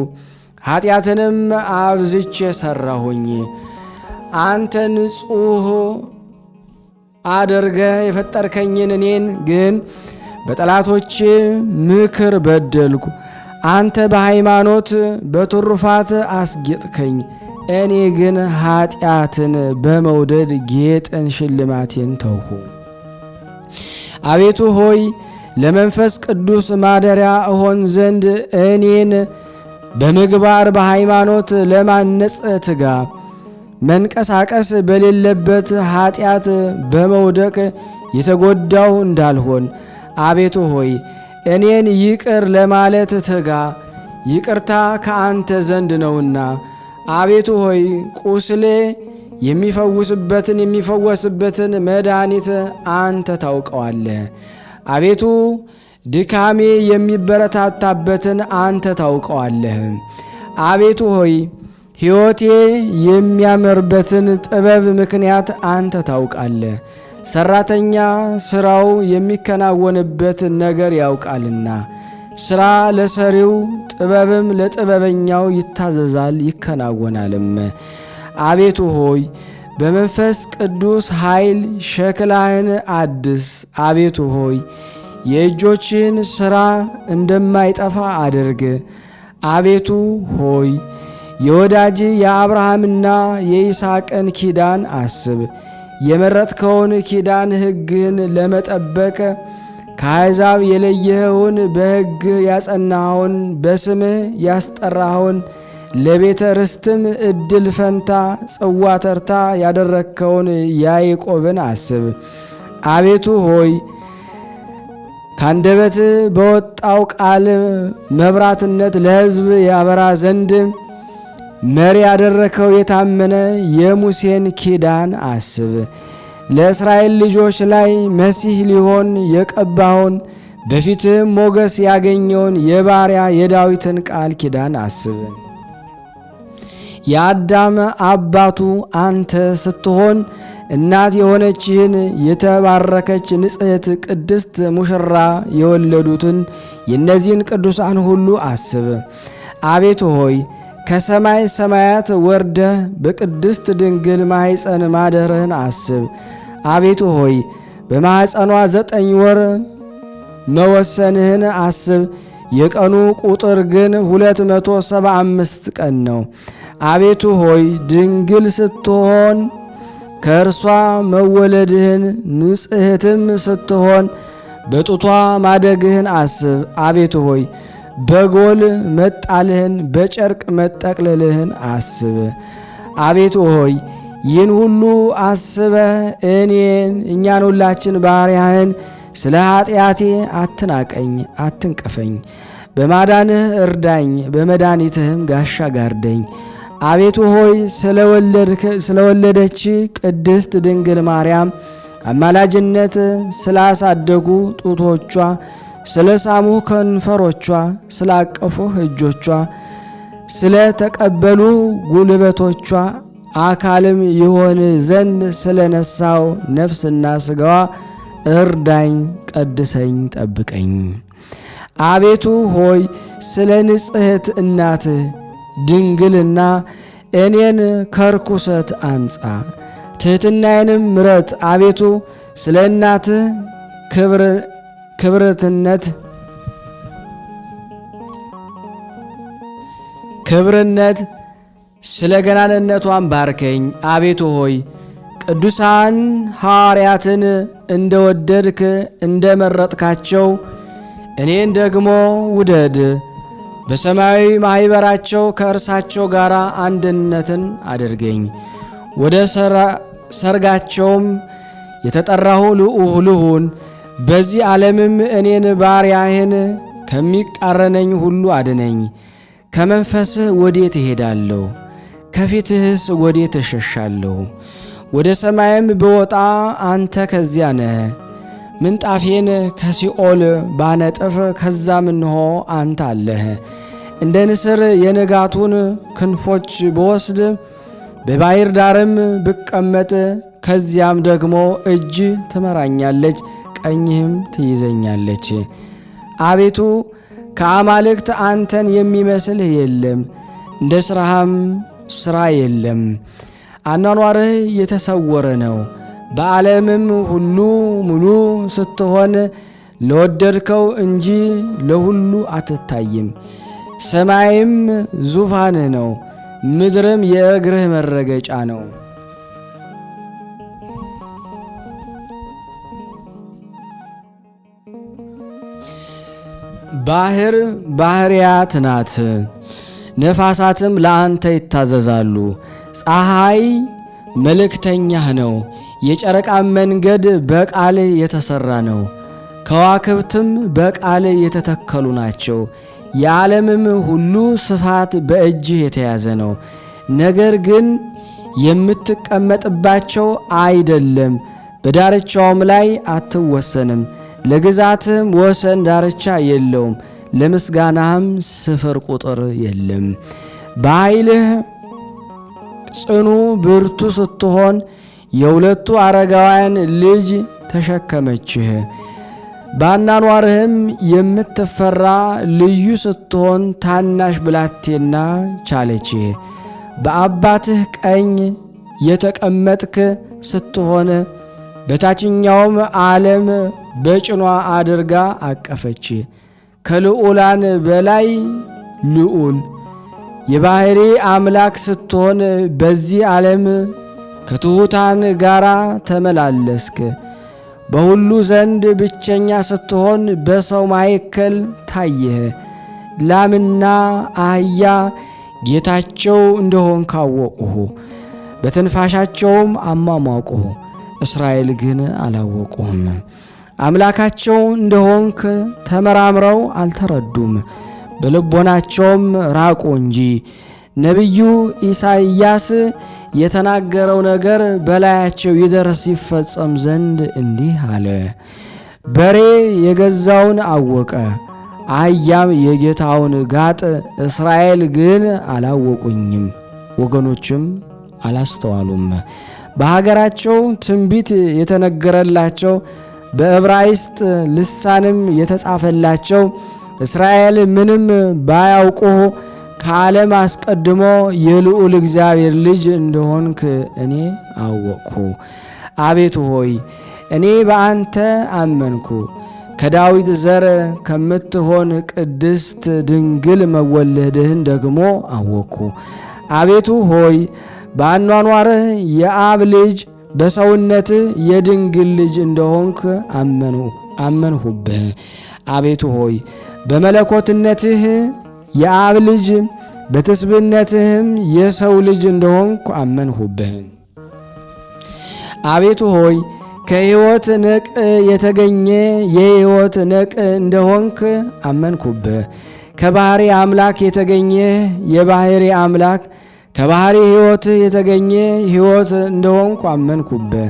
ኀጢአትንም አብዝቼ ሠራሁኝ። አንተ ንጹሕ አድርገህ የፈጠርከኝን እኔን ግን በጠላቶቼ ምክር በደልኩ። አንተ በሃይማኖት በትሩፋት አስጌጥከኝ፣ እኔ ግን ኃጢአትን በመውደድ ጌጥን ሽልማቴን ተውሁ። አቤቱ ሆይ ለመንፈስ ቅዱስ ማደሪያ እሆን ዘንድ እኔን በምግባር በሃይማኖት ለማነጽ ትጋ። መንቀሳቀስ በሌለበት ኃጢአት በመውደቅ የተጎዳው እንዳልሆን አቤቱ ሆይ እኔን ይቅር ለማለት ትጋ። ይቅርታ ከአንተ ዘንድ ነውና። አቤቱ ሆይ ቁስሌ የሚፈወስበትን መድኃኒት አንተ ታውቀዋለህ። አቤቱ ድካሜ የሚበረታታበትን አንተ ታውቀዋለህ። አቤቱ ሆይ ሕይወቴ የሚያምርበትን ጥበብ ምክንያት አንተ ታውቃለህ። ሰራተኛ ስራው የሚከናወንበት ነገር ያውቃልና፣ ስራ ለሰሪው ጥበብም ለጥበበኛው ይታዘዛል ይከናወናልም። አቤቱ ሆይ በመንፈስ ቅዱስ ኃይል ሸክላህን አድስ። አቤቱ ሆይ የእጆችን ሥራ እንደማይጠፋ አድርግ። አቤቱ ሆይ የወዳጅ የአብርሃምና የይስሐቅን ኪዳን አስብ። የመረጥከውን ኪዳን ሕግህን ለመጠበቅ ከአሕዛብ የለየኸውን በሕግ ያጸናኸውን በስምህ ያስጠራኸውን ለቤተ ርስትም ዕድል ፈንታ ጽዋ ተርታ ያደረግከውን ያዕቆብን አስብ። አቤቱ ሆይ ካንደበት በወጣው ቃል መብራትነት ለሕዝብ ያበራ ዘንድ መሪ ያደረከው የታመነ የሙሴን ኪዳን አስብ። ለእስራኤል ልጆች ላይ መሲህ ሊሆን የቀባውን በፊትህም ሞገስ ያገኘውን የባሪያ የዳዊትን ቃል ኪዳን አስብ። የአዳም አባቱ አንተ ስትሆን እናት የሆነችህን የተባረከች ንጽሕት ቅድስት ሙሽራ የወለዱትን የእነዚህን ቅዱሳን ሁሉ አስብ። አቤቱ ሆይ ከሰማይ ሰማያት ወርደህ በቅድስት ድንግል ማኅፀን ማደርህን አስብ። አቤቱ ሆይ በማኅፀኗ 9 ወር መወሰንህን አስብ። የቀኑ ቁጥር ግን 275 ቀን ነው። አቤቱ ሆይ ድንግል ስትሆን ከእርሷ መወለድህን ንጽሕትም ስትሆን በጡቷ ማደግህን አስብ። አቤቱ ሆይ በጎል መጣልህን በጨርቅ መጠቅለልህን አስብ። አቤቱ ሆይ ይህን ሁሉ አስበህ እኛን ሁላችን ባሪያህን ስለ ኃጢአቴ አትናቀኝ፣ አትንቀፈኝ። በማዳንህ እርዳኝ፣ በመድኃኒትህም ጋሻ ጋርደኝ። አቤቱ ሆይ ስለወለደች ቅድስት ድንግል ማርያም አማላጅነት ስላሳደጉ ጡቶቿ፣ ስለ ሳሙ ከንፈሮቿ፣ ስላቀፉህ እጆቿ፣ ስለ ተቀበሉ ጉልበቶቿ፣ አካልም ይሆን ዘንድ ስለ ነሳው ነፍስና ሥጋዋ እርዳኝ፣ ቀድሰኝ፣ ጠብቀኝ። አቤቱ ሆይ ስለ ንጽሕት እናትህ ድንግልና እኔን ከርኩሰት አንጻ፣ ትሕትናዬንም ምረት። አቤቱ ስለ እናትህ ክብርነት ስለ ገናንነቷን ባርከኝ። አቤቱ ሆይ ቅዱሳን ሐዋርያትን እንደወደድክ እንደመረጥካቸው እኔን ደግሞ ውደድ። በሰማያዊ ማኅበራቸው ከእርሳቸው ጋር አንድነትን አድርገኝ። ወደ ሰርጋቸውም የተጠራሁ ልሁን። በዚህ ዓለምም እኔን ባሪያህን ከሚቃረነኝ ሁሉ አድነኝ። ከመንፈስህ ወዴት እሄዳለሁ? ከፊትህስ ወዴት እሸሻለሁ? ወደ ሰማይም ብወጣ አንተ ከዚያ ነህ። ምንጣፌን ከሲኦል ባነጥፍ ከዛም እንሆ አንተ አለህ። እንደ ንስር የንጋቱን ክንፎች ብወስድ በባሕር ዳርም ብቀመጥ ከዚያም ደግሞ እጅ ትመራኛለች፣ ቀኝህም ትይዘኛለች። አቤቱ ከአማልክት አንተን የሚመስልህ የለም፣ እንደ ሥራህም ሥራ የለም። አኗኗርህ የተሰወረ ነው። በዓለምም ሁሉ ሙሉ ስትሆን ለወደድከው እንጂ ለሁሉ አትታይም። ሰማይም ዙፋንህ ነው፣ ምድርም የእግርህ መረገጫ ነው። ባህር ባህርያት ናት፣ ነፋሳትም ለአንተ ይታዘዛሉ። ፀሐይ መልእክተኛህ ነው፣ የጨረቃም መንገድ በቃልህ የተሰራ ነው። ከዋክብትም በቃልህ የተተከሉ ናቸው። የዓለምም ሁሉ ስፋት በእጅህ የተያዘ ነው። ነገር ግን የምትቀመጥባቸው አይደለም፣ በዳርቻውም ላይ አትወሰንም። ለግዛትህም ወሰን ዳርቻ የለውም፣ ለምስጋናህም ስፍር ቁጥር የለም። በኃይልህ ጽኑ ብርቱ ስትሆን የሁለቱ አረጋውያን ልጅ ተሸከመችህ። ባናኗርህም የምትፈራ ልዩ ስትሆን ታናሽ ብላቴና ቻለችህ። በአባትህ ቀኝ የተቀመጥክ ስትሆን በታችኛውም ዓለም በጭኗ አድርጋ አቀፈች። ከልዑላን በላይ ልዑል የባሕሪ አምላክ ስትሆን በዚህ ዓለም ከትሑታን ጋር ተመላለስክ። በሁሉ ዘንድ ብቸኛ ስትሆን በሰው ማዕከል ታየህ። ላምና አህያ ጌታቸው እንደሆን ካወቁሁ፣ በትንፋሻቸውም አሟሟቁሁ። እስራኤል ግን አላወቁም። አምላካቸው እንደሆንክ ተመራምረው አልተረዱም፣ በልቦናቸውም ራቁ እንጂ። ነቢዩ ኢሳይያስ የተናገረው ነገር በላያቸው ይደርስ ይፈጸም ዘንድ እንዲህ አለ። በሬ የገዛውን አወቀ፣ አህያም የጌታውን ጋጥ። እስራኤል ግን አላወቁኝም፣ ወገኖችም አላስተዋሉም። በሀገራቸው ትንቢት የተነገረላቸው በዕብራይስጥ ልሳንም የተጻፈላቸው እስራኤል ምንም ባያውቁ ከዓለም አስቀድሞ የልዑል እግዚአብሔር ልጅ እንደሆንክ እኔ አወቅሁ። አቤቱ ሆይ እኔ በአንተ አመንኩ። ከዳዊት ዘር ከምትሆን ቅድስት ድንግል መወለድህን ደግሞ አወቅሁ። አቤቱ ሆይ በአኗኗርህ የአብ ልጅ በሰውነትህ የድንግል ልጅ እንደሆንክ አመንሁብህ። አቤቱ ሆይ በመለኮትነትህ የአብ ልጅ በትስብእነትህም የሰው ልጅ እንደሆንኩ አመንሁብህ። አቤቱ ሆይ ከሕይወት ነቅ የተገኘ የሕይወት ነቅ እንደሆንክ አመንኩብህ። ከባሕሪ አምላክ የተገኘ የባሕሪ አምላክ ከባሕሪ ሕይወት የተገኘ ሕይወት እንደሆንኩ አመንኩብህ።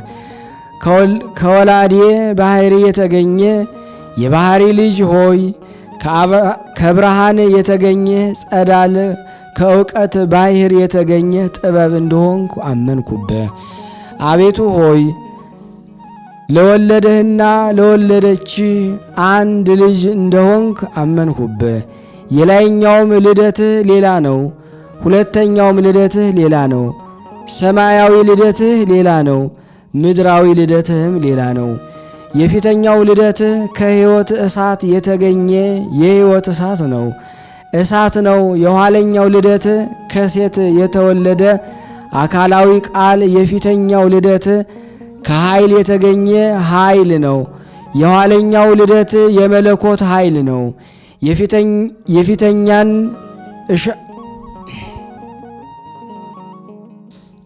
ከወላዴ ባሕሪ የተገኘ የባሕሪ ልጅ ሆይ ከብርሃን የተገኘ ጸዳል ከእውቀት ባሕር የተገኘ ጥበብ እንደሆንኩ አመንኩብህ። አቤቱ ሆይ ለወለደህና ለወለደች አንድ ልጅ እንደሆንክ አመንሁብህ። የላይኛውም ልደትህ ሌላ ነው፣ ሁለተኛውም ልደትህ ሌላ ነው። ሰማያዊ ልደትህ ሌላ ነው፣ ምድራዊ ልደትህም ሌላ ነው። የፊተኛው ልደትህ ከሕይወት እሳት የተገኘ የሕይወት እሳት ነው፣ እሳት ነው። የኋለኛው ልደትህ ከሴት የተወለደ አካላዊ ቃል የፊተኛው ልደትህ ከኃይል የተገኘ ኃይል ነው። የኋለኛው ልደት የመለኮት ኃይል ነው።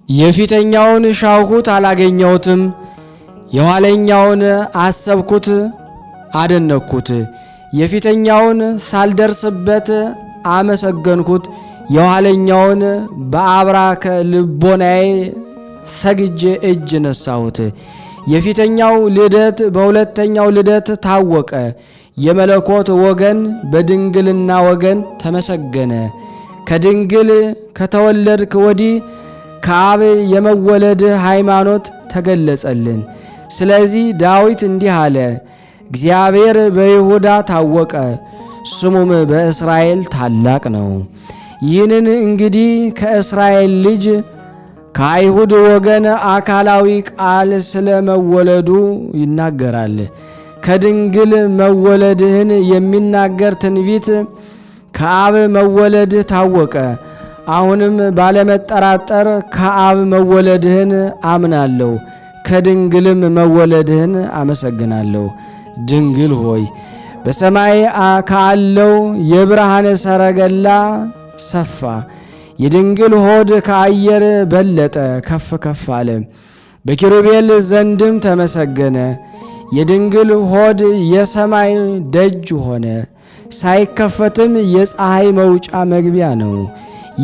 የፊተኛውን ሻውኩት አላገኘሁትም፣ የኋለኛውን አሰብኩት አደነቅኩት። የፊተኛውን ሳልደርስበት አመሰገንኩት፣ የኋለኛውን በአብራከ ልቦናዬ ሰግጄ እጅ ነሳሁት። የፊተኛው ልደት በሁለተኛው ልደት ታወቀ። የመለኮት ወገን በድንግልና ወገን ተመሰገነ። ከድንግል ከተወለድክ ወዲህ ከአብ የመወለድ ሃይማኖት ተገለጸልን። ስለዚህ ዳዊት እንዲህ አለ፣ እግዚአብሔር በይሁዳ ታወቀ፣ ስሙም በእስራኤል ታላቅ ነው። ይህንን እንግዲህ ከእስራኤል ልጅ ከአይሁድ ወገን አካላዊ ቃል ስለ መወለዱ ይናገራል። ከድንግል መወለድህን የሚናገር ትንቢት ከአብ መወለድህ ታወቀ። አሁንም ባለመጠራጠር ከአብ መወለድህን አምናለሁ፣ ከድንግልም መወለድህን አመሰግናለሁ። ድንግል ሆይ በሰማይ ካለው የብርሃን ሰረገላ ሰፋ። የድንግል ሆድ ከአየር በለጠ፣ ከፍ ከፍ አለ፣ በኪሩቤል ዘንድም ተመሰገነ። የድንግል ሆድ የሰማይ ደጅ ሆነ፣ ሳይከፈትም የፀሐይ መውጫ መግቢያ ነው።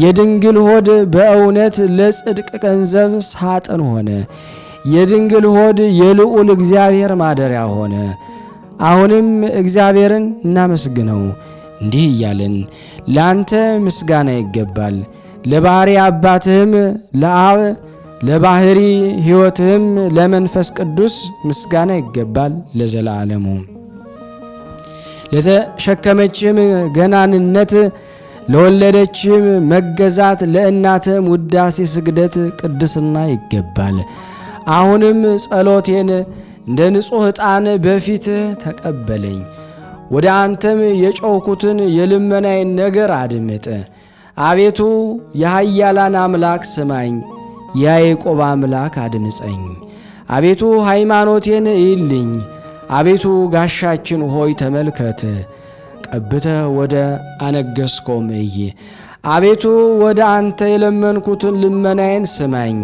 የድንግል ሆድ በእውነት ለጽድቅ ገንዘብ ሳጥን ሆነ። የድንግል ሆድ የልዑል እግዚአብሔር ማደሪያ ሆነ። አሁንም እግዚአብሔርን እናመስግነው እንዲህ እያልን ለአንተ ምስጋና ይገባል፣ ለባሕርይ አባትህም ለአብ ለባሕሪ ሕይወትህም ለመንፈስ ቅዱስ ምስጋና ይገባል ለዘላለሙ። ለተሸከመችም ገናንነት ለወለደችም መገዛት ለእናትም ውዳሴ ስግደት ቅድስና ይገባል። አሁንም ጸሎቴን እንደ ንጹሕ ዕጣን በፊትህ ተቀበለኝ። ወደ አንተም የጮኽኩትን የልመናዬን ነገር አድምጥ። አቤቱ የኃያላን አምላክ ስማኝ፣ የያዕቆብ አምላክ አድምፀኝ። አቤቱ ሃይማኖቴን እይልኝ። አቤቱ ጋሻችን ሆይ ተመልከት። ቀብተህ ወደ አነገሥከውም እይ። አቤቱ ወደ አንተ የለመንኩትን ልመናዬን ስማኝ።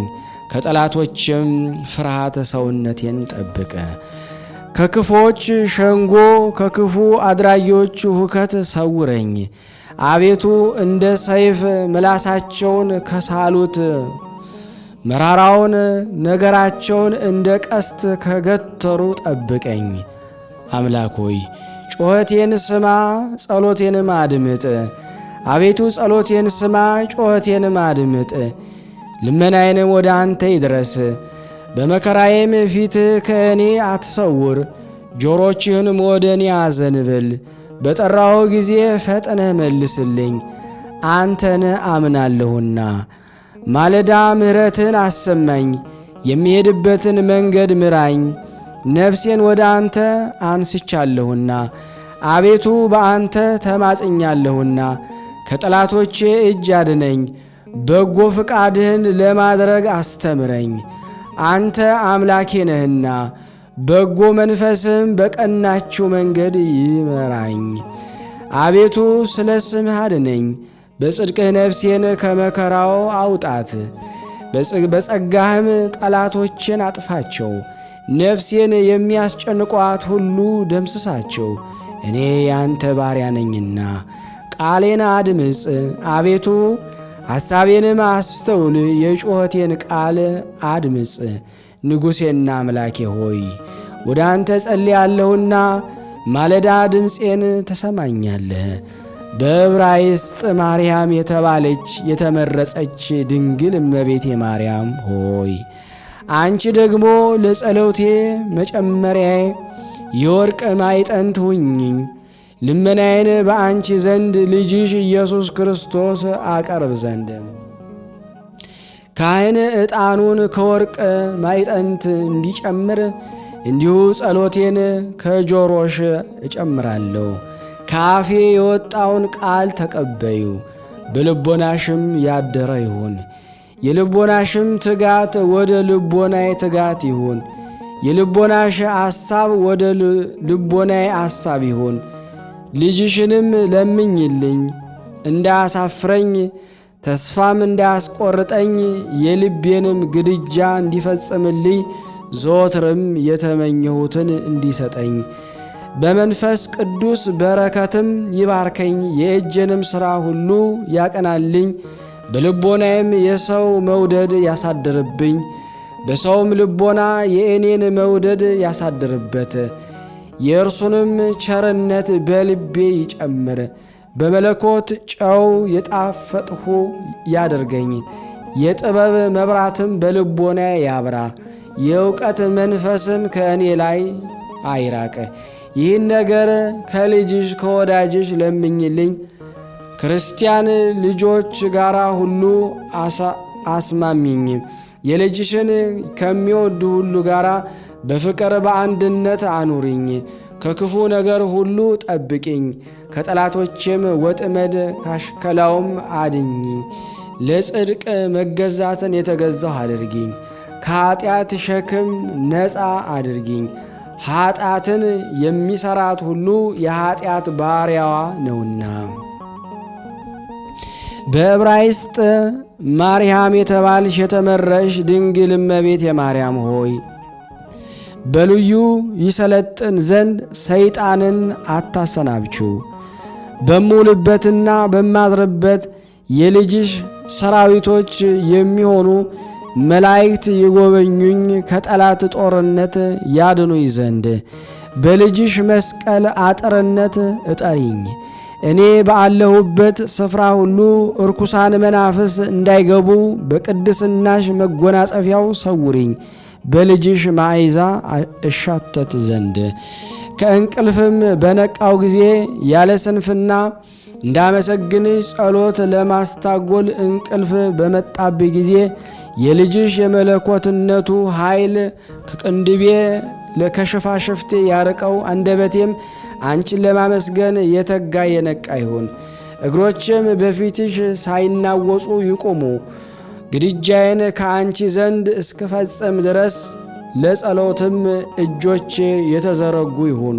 ከጠላቶችም ፍርሃተ ሰውነቴን ጠብቀ። ከክፎች ሸንጎ ከክፉ አድራጊዎች ሁከት ሰውረኝ። አቤቱ እንደ ሰይፍ ምላሳቸውን ከሳሉት መራራውን ነገራቸውን እንደ ቀስት ከገተሩ ጠብቀኝ። አምላክ ሆይ ጮኸቴን ስማ፣ ጸሎቴንም አድምጥ። አቤቱ ጸሎቴን ስማ፣ ጮኸቴንም አድምጥ። ልመናዬንም ወደ አንተ ይድረስ። በመከራዬም ፊትህ ከእኔ አትሰውር። ጆሮችህንም ወደ እኔ አዘንብል። በጠራሁ ጊዜ ፈጥነህ መልስልኝ፣ አንተን አምናለሁና። ማለዳ ምሕረትን አሰማኝ፣ የሚሄድበትን መንገድ ምራኝ። ነፍሴን ወደ አንተ አንስቻለሁና አቤቱ በአንተ ተማጽኛለሁና ከጠላቶቼ እጅ አድነኝ። በጎ ፍቃድህን ለማድረግ አስተምረኝ። አንተ አምላኬ ነህና በጎ መንፈስም በቀናችው መንገድ ይመራኝ። አቤቱ ስለ ስምህ አድነኝ። በጽድቅህ ነፍሴን ከመከራው አውጣት። በጸጋህም ጠላቶችን አጥፋቸው። ነፍሴን የሚያስጨንቋት ሁሉ ደምስሳቸው። እኔ ያንተ ባሪያ ነኝና ቃሌን አድምፅ። አቤቱ ሐሳቤንም አስተውል፣ የጩኸቴን ቃል አድምፅ። ንጉሴና አምላኬ ሆይ ወደ አንተ ጸልያለሁና ማለዳ ድምፄን ተሰማኛለህ። በዕብራይስጥ ማርያም የተባለች የተመረጸች ድንግል እመቤቴ ማርያም ሆይ አንቺ ደግሞ ለጸሎቴ መጨመሪያዬ የወርቅ ማዕጠንት ሁኚኝ። ልመናዬን በአንቺ ዘንድ ልጅሽ ኢየሱስ ክርስቶስ አቀርብ ዘንድ ካህን ዕጣኑን ከወርቅ ማዕጠንት እንዲጨምር እንዲሁ ጸሎቴን ከጆሮሽ እጨምራለሁ። ከአፌ የወጣውን ቃል ተቀበዩ፣ በልቦናሽም ያደረ ይሁን። የልቦናሽም ትጋት ወደ ልቦናዬ ትጋት ይሁን። የልቦናሽ አሳብ ወደ ልቦናዬ አሳብ ይሁን። ልጅሽንም ለምኝልኝ እንዳያሳፍረኝ ተስፋም እንዳያስቆርጠኝ የልቤንም ግድጃ እንዲፈጽምልኝ ዘወትርም የተመኘሁትን እንዲሰጠኝ በመንፈስ ቅዱስ በረከትም ይባርከኝ። የእጄንም ሥራ ሁሉ ያቀናልኝ። በልቦናዬም የሰው መውደድ ያሳድርብኝ። በሰውም ልቦና የእኔን መውደድ ያሳድርበት። የእርሱንም ቸርነት በልቤ ይጨምር። በመለኮት ጨው የጣፈጥሁ ያደርገኝ። የጥበብ መብራትም በልቦናዬ ያብራ። የእውቀት መንፈስም ከእኔ ላይ አይራቅ። ይህን ነገር ከልጅሽ ከወዳጅሽ ለምኝልኝ። ክርስቲያን ልጆች ጋር ሁሉ አስማሚኝ። የልጅሽን ከሚወዱ ሁሉ ጋር በፍቅር በአንድነት አኑሪኝ። ከክፉ ነገር ሁሉ ጠብቂኝ፣ ከጠላቶቼም ወጥመድ ካሽከላውም አድኝ። ለጽድቅ መገዛትን የተገዛሁ አድርጊኝ፣ ከኃጢአት ሸክም ነፃ አድርጊኝ። ኃጢአትን የሚሰራት ሁሉ የኃጢአት ባሪያዋ ነውና። በዕብራይስጥ ማርያም የተባልሽ የተመረሽ ድንግል እመቤት የማርያም ሆይ በልዩ ይሰለጥን ዘንድ ሰይጣንን አታሰናብችው። በምውልበትና በማድርበት የልጅሽ ሰራዊቶች የሚሆኑ መላእክት ይጎበኙኝ፣ ከጠላት ጦርነት ያድኑኝ ዘንድ በልጅሽ መስቀል አጥርነት እጠሪኝ። እኔ ባለሁበት ስፍራ ሁሉ እርኩሳን መናፍስ እንዳይገቡ በቅድስናሽ መጎናጸፊያው ሰውሪኝ፣ በልጅሽ ማዕዛ እሻተት ዘንድ። ከእንቅልፍም በነቃው ጊዜ ያለ ስንፍና እንዳመሰግንሽ ጸሎት ለማስታጎል እንቅልፍ በመጣብኝ ጊዜ የልጅሽ የመለኮትነቱ ኃይል ከቅንድቤ ከሽፋሽፍቴ ያርቀው። አንደበቴም አንቺን ለማመስገን የተጋ የነቃ ይሁን። እግሮችም በፊትሽ ሳይናወጹ ይቆሙ። ግድጃዬን ከአንቺ ዘንድ እስክፈጽም ድረስ ለጸሎትም እጆቼ የተዘረጉ ይሁኑ።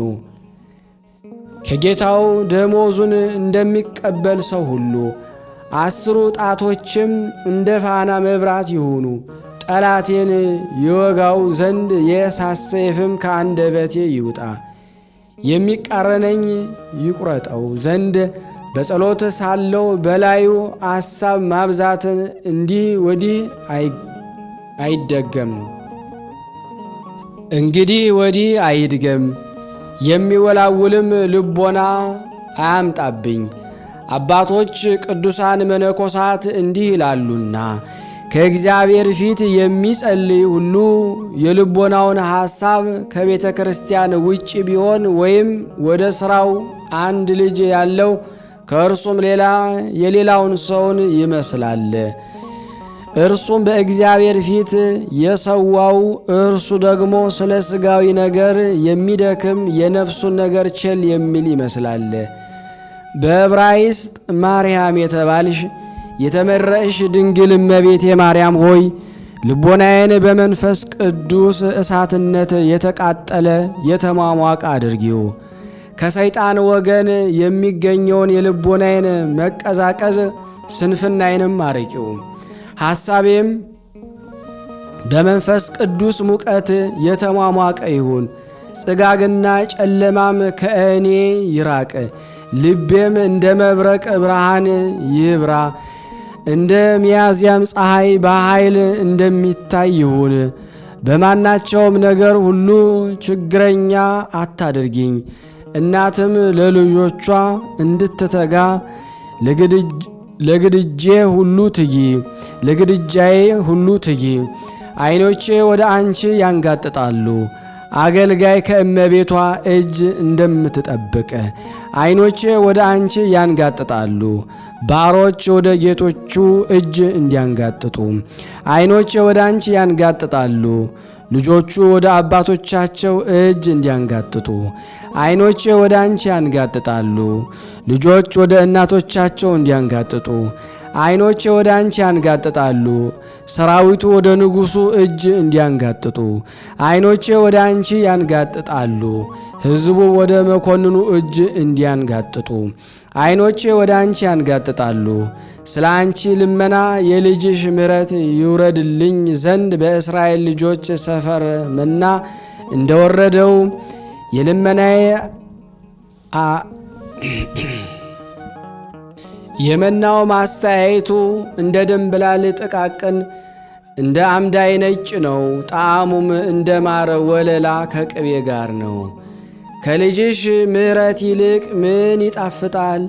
ከጌታው ደሞዙን እንደሚቀበል ሰው ሁሉ 10 ጣቶችም እንደ ፋና መብራት ይሁኑ። ጠላቴን ይወጋው ዘንድ የእሳት ሰይፍም ከአንደበቴ ይውጣ። የሚቃረነኝ ይቁረጠው ዘንድ በጸሎት ሳለው በላዩ አሳብ ማብዛትን እንዲህ ወዲህ አይደገም። እንግዲህ ወዲህ አይድገም። የሚወላውልም ልቦና አያምጣብኝ። አባቶች ቅዱሳን መነኮሳት እንዲህ ይላሉና ከእግዚአብሔር ፊት የሚጸልይ ሁሉ የልቦናውን ሐሳብ ከቤተ ክርስቲያን ውጭ ቢሆን ወይም ወደ ሥራው አንድ ልጅ ያለው ከእርሱም ሌላ የሌላውን ሰውን ይመስላል። እርሱም በእግዚአብሔር ፊት የሰዋው እርሱ ደግሞ ስለ ሥጋዊ ነገር የሚደክም የነፍሱን ነገር ቸል የሚል ይመስላል። በዕብራይስጥ ማርያም የተባልሽ የተመረእሽ ድንግል እመቤቴ ማርያም ሆይ ልቦናዬን በመንፈስ ቅዱስ እሳትነት የተቃጠለ የተሟሟቀ አድርጊው። ከሰይጣን ወገን የሚገኘውን የልቦናዬን መቀዛቀዝ ስንፍናዬንም አርቂው። ሐሳቤም በመንፈስ ቅዱስ ሙቀት የተሟሟቀ ይሁን። ጽጋግና ጨለማም ከእኔ ይራቅ። ልቤም እንደ መብረቅ ብርሃን ይብራ። እንደ ሚያዝያም ፀሐይ በኃይል እንደሚታይ ይሁን። በማናቸውም ነገር ሁሉ ችግረኛ አታድርጊኝ። እናትም ለልጆቿ እንድትተጋ ለግድጄ ሁሉ ትጊ፣ ለግድጃዬ ሁሉ ትጊ። ዓይኖቼ ወደ አንቺ ያንጋጥጣሉ። አገልጋይ ከእመቤቷ እጅ እንደምትጠብቅ ዓይኖቼ ወደ አንቺ ያንጋጥጣሉ። ባሮች ወደ ጌቶቹ እጅ እንዲያንጋጥጡ ዓይኖቼ ወደ አንቺ ያንጋጥጣሉ። ልጆቹ ወደ አባቶቻቸው እጅ እንዲያንጋጥጡ ዓይኖቼ ወደ አንቺ ያንጋጥጣሉ። ልጆች ወደ እናቶቻቸው እንዲያንጋጥጡ ዓይኖቼ ወደ አንቺ ያንጋጥጣሉ። ሰራዊቱ ወደ ንጉሡ እጅ እንዲያንጋጥጡ ዓይኖቼ ወደ አንቺ ያንጋጥጣሉ። ሕዝቡ ወደ መኮንኑ እጅ እንዲያንጋጥጡ ዓይኖቼ ወደ አንቺ ያንጋጥጣሉ። ስለ አንቺ ልመና የልጅሽ ምሕረት ይውረድልኝ ዘንድ በእስራኤል ልጆች ሰፈር መና እንደወረደው የልመናዬ የመናው ማስተያየቱ እንደ ድንብላል ጥቃቅን እንደ አምዳይ ነጭ ነው። ጣዕሙም እንደ ማር ወለላ ከቅቤ ጋር ነው። ከልጅሽ ምሕረት ይልቅ ምን ይጣፍጣል?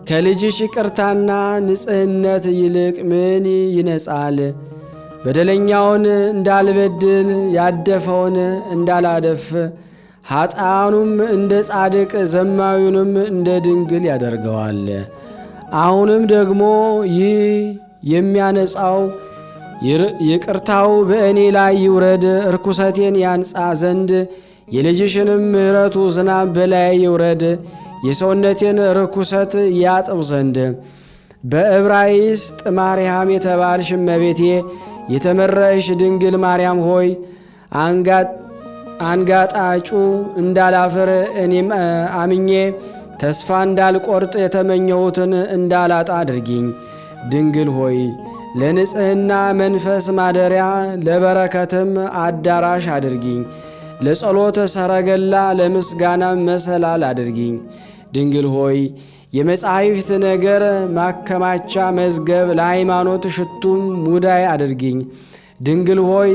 ከልጅሽ ይቅርታና ንጽሕነት ይልቅ ምን ይነጻል? በደለኛውን እንዳልበድል ያደፈውን እንዳላደፍ ኃጥአኑም እንደ ጻድቅ ዘማዊውንም እንደ ድንግል ያደርገዋል። አሁንም ደግሞ ይህ የሚያነጻው ይቅርታው በእኔ ላይ ይውረድ፣ ርኩሰቴን ያንጻ ዘንድ የልጅሽንም ምሕረቱ ዝናብ በላይ ይውረድ የሰውነቴን ርኩሰት ያጥብ ዘንድ። በዕብራይስጥ ማርያም የተባልሽ እመቤቴ የተመረሽ ድንግል ማርያም ሆይ አንጋጣጩ እንዳላፍር እኔም አምኜ ተስፋ እንዳልቆርጥ የተመኘሁትን እንዳላጣ አድርጊኝ። ድንግል ሆይ ለንጽሕና መንፈስ ማደሪያ ለበረከትም አዳራሽ አድርጊኝ። ለጸሎተ ሰረገላ ለምስጋና መሰላል አድርጊኝ። ድንግል ሆይ የመጻሕፍት ነገር ማከማቻ መዝገብ ለሃይማኖት ሽቱም ሙዳይ አድርጊኝ። ድንግል ሆይ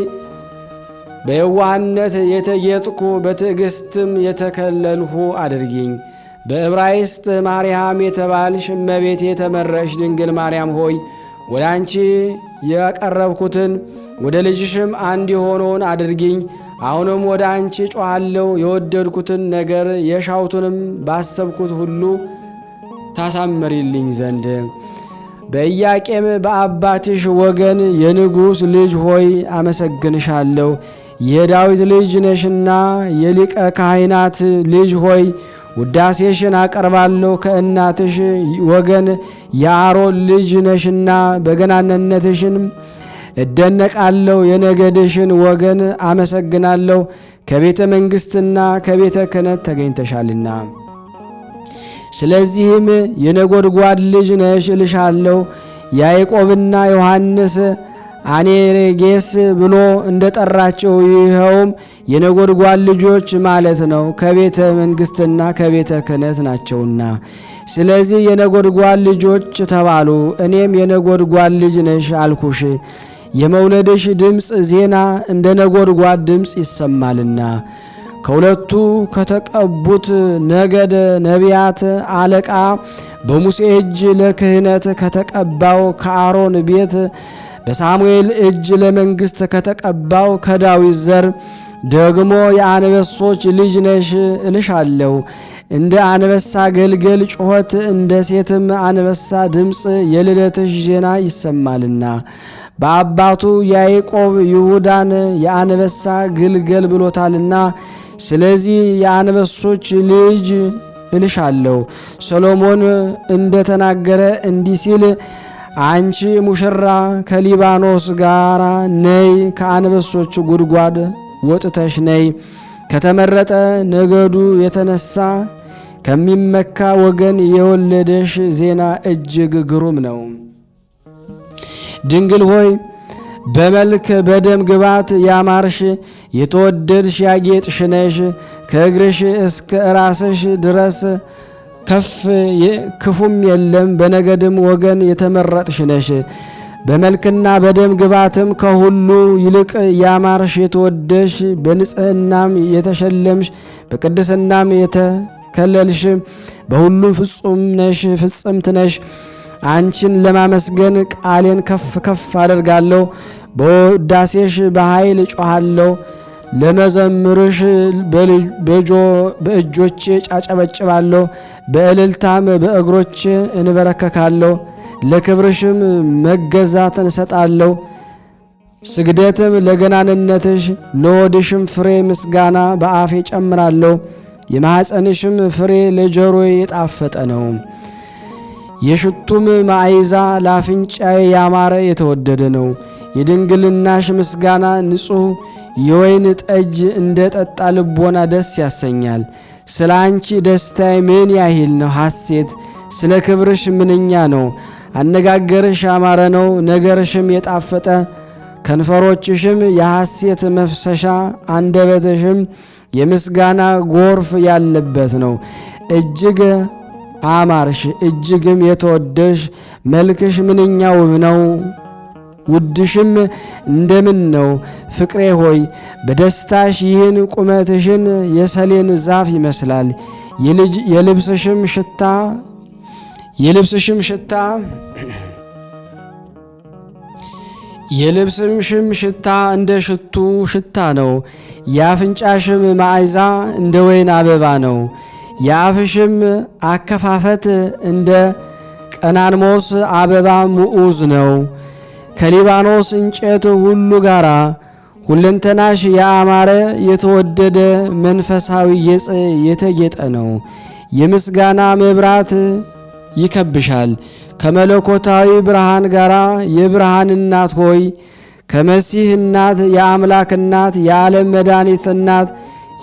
በየዋህነት የተጌጥኩ በትዕግሥትም የተከለልሁ አድርጊኝ። በዕብራይስጥ ማርያም የተባልሽ እመቤቴ የተመረሽ ድንግል ማርያም ሆይ ወደ አንቺ ያቀረብኩትን ወደ ልጅሽም አንድ የሆነውን አድርጊኝ። አሁንም ወደ አንቺ ጮኻለሁ። የወደድኩትን ነገር የሻውቱንም ባሰብኩት ሁሉ ታሳምሪልኝ ዘንድ። በኢያቄም በአባትሽ ወገን የንጉሥ ልጅ ሆይ አመሰግንሻለሁ። የዳዊት ልጅ ነሽና የሊቀ ካህናት ልጅ ሆይ ውዳሴሽን አቀርባለሁ። ከእናትሽ ወገን የአሮን ልጅ ነሽና በገናንነትሽን እደነቃለሁ። የነገድሽን ወገን አመሰግናለሁ። ከቤተ መንግሥትና ከቤተ ክህነት ተገኝተሻልና። ስለዚህም የነጎድጓድ ልጅ ነሽ እልሻለሁ። ያዕቆብና ዮሐንስ አኔሬጌስ ብሎ እንደ ጠራቸው ይኸውም የነጎድጓድ ልጆች ማለት ነው፣ ከቤተ መንግሥትና ከቤተ ክህነት ናቸውና። ስለዚህ የነጎድጓድ ልጆች ተባሉ። እኔም የነጎድጓድ ልጅ ነሽ አልኩሽ። የመውለድሽ ድምፅ ዜና እንደ ነጎድጓድ ድምፅ ይሰማልና። ከሁለቱ ከተቀቡት ነገደ ነቢያት አለቃ በሙሴ እጅ ለክህነት ከተቀባው ከአሮን ቤት በሳሙኤል እጅ ለመንግሥት ከተቀባው ከዳዊት ዘር ደግሞ የአንበሶች ልጅ ነሽ እልሻለሁ። እንደ አንበሳ ገልገል ጩኸት እንደ ሴትም አንበሳ ድምፅ የልደትሽ ዜና ይሰማልና። በአባቱ ያዕቆብ ይሁዳን የአንበሳ ግልገል ብሎታልና። ስለዚህ የአንበሶች ልጅ እልሻለሁ። ሰሎሞን እንደተናገረ እንዲህ ሲል አንቺ ሙሽራ ከሊባኖስ ጋር ነይ፣ ከአንበሶች ጉድጓድ ወጥተሽ ነይ። ከተመረጠ ነገዱ የተነሳ ከሚመካ ወገን የወለደሽ ዜና እጅግ ግሩም ነው። ድንግል ሆይ በመልክ በደም ግባት ያማርሽ የተወደድሽ ያጌጥሽ ነሽ። ከእግርሽ እስከ ራስሽ ድረስ ክፉም የለም። በነገድም ወገን የተመረጥሽ ነሽ። በመልክና በደም ግባትም ከሁሉ ይልቅ ያማርሽ የተወደድሽ፣ በንጽሕናም የተሸለምሽ፣ በቅድስናም የተከለልሽ፣ በሁሉም ፍጹም ነሽ፣ ፍጽምት ነሽ። አንቺን ለማመስገን ቃሌን ከፍ ከፍ አደርጋለሁ። በውዳሴሽ በኃይል እጮኻለሁ። ለመዘምርሽ በእጆቼ ጫጨበጭባለሁ። በእልልታም በእግሮቼ እንበረከካለሁ። ለክብርሽም መገዛትን እሰጣለሁ። ስግደትም ለገናንነትሽ፣ ለሆድሽም ፍሬ ምስጋና በአፌ ጨምራለሁ። የማኅፀንሽም ፍሬ ለጆሮዬ የጣፈጠ ነው። የሽቱም ማዕዛ ለአፍንጫዬ ያማረ የተወደደ ነው። የድንግልናሽ ምስጋና ንጹሕ የወይን ጠጅ እንደ ጠጣ ልቦና ደስ ያሰኛል። ስለ አንቺ ደስታዬ ምን ያህል ነው! ሐሴት ስለ ክብርሽ ምንኛ ነው! አነጋገርሽ ያማረ ነው፣ ነገርሽም የጣፈጠ፣ ከንፈሮችሽም የሐሴት መፍሰሻ፣ አንደበትሽም የምስጋና ጎርፍ ያለበት ነው። እጅግ አማርሽ፣ እጅግም የተወደሽ፣ መልክሽ ምንኛ ውብ ነው! ውድሽም እንደምን ነው! ፍቅሬ ሆይ በደስታሽ ይህን ቁመትሽን የሰሌን ዛፍ ይመስላል። የልብስሽም ሽታ እንደ ሽቱ ሽታ ነው። የአፍንጫሽም ማዕዛ እንደ ወይን አበባ ነው። የአፍሽም አከፋፈት እንደ ቀናንሞስ አበባ ምዑዝ ነው። ከሊባኖስ እንጨት ሁሉ ጋራ ሁለንተናሽ ያማረ የተወደደ መንፈሳዊ የተጌጠ ነው። የምስጋና መብራት ይከብሻል። ከመለኮታዊ ብርሃን ጋር የብርሃን እናት ሆይ ከመሲህ እናት የአምላክ እናት የዓለም መድኃኒት እናት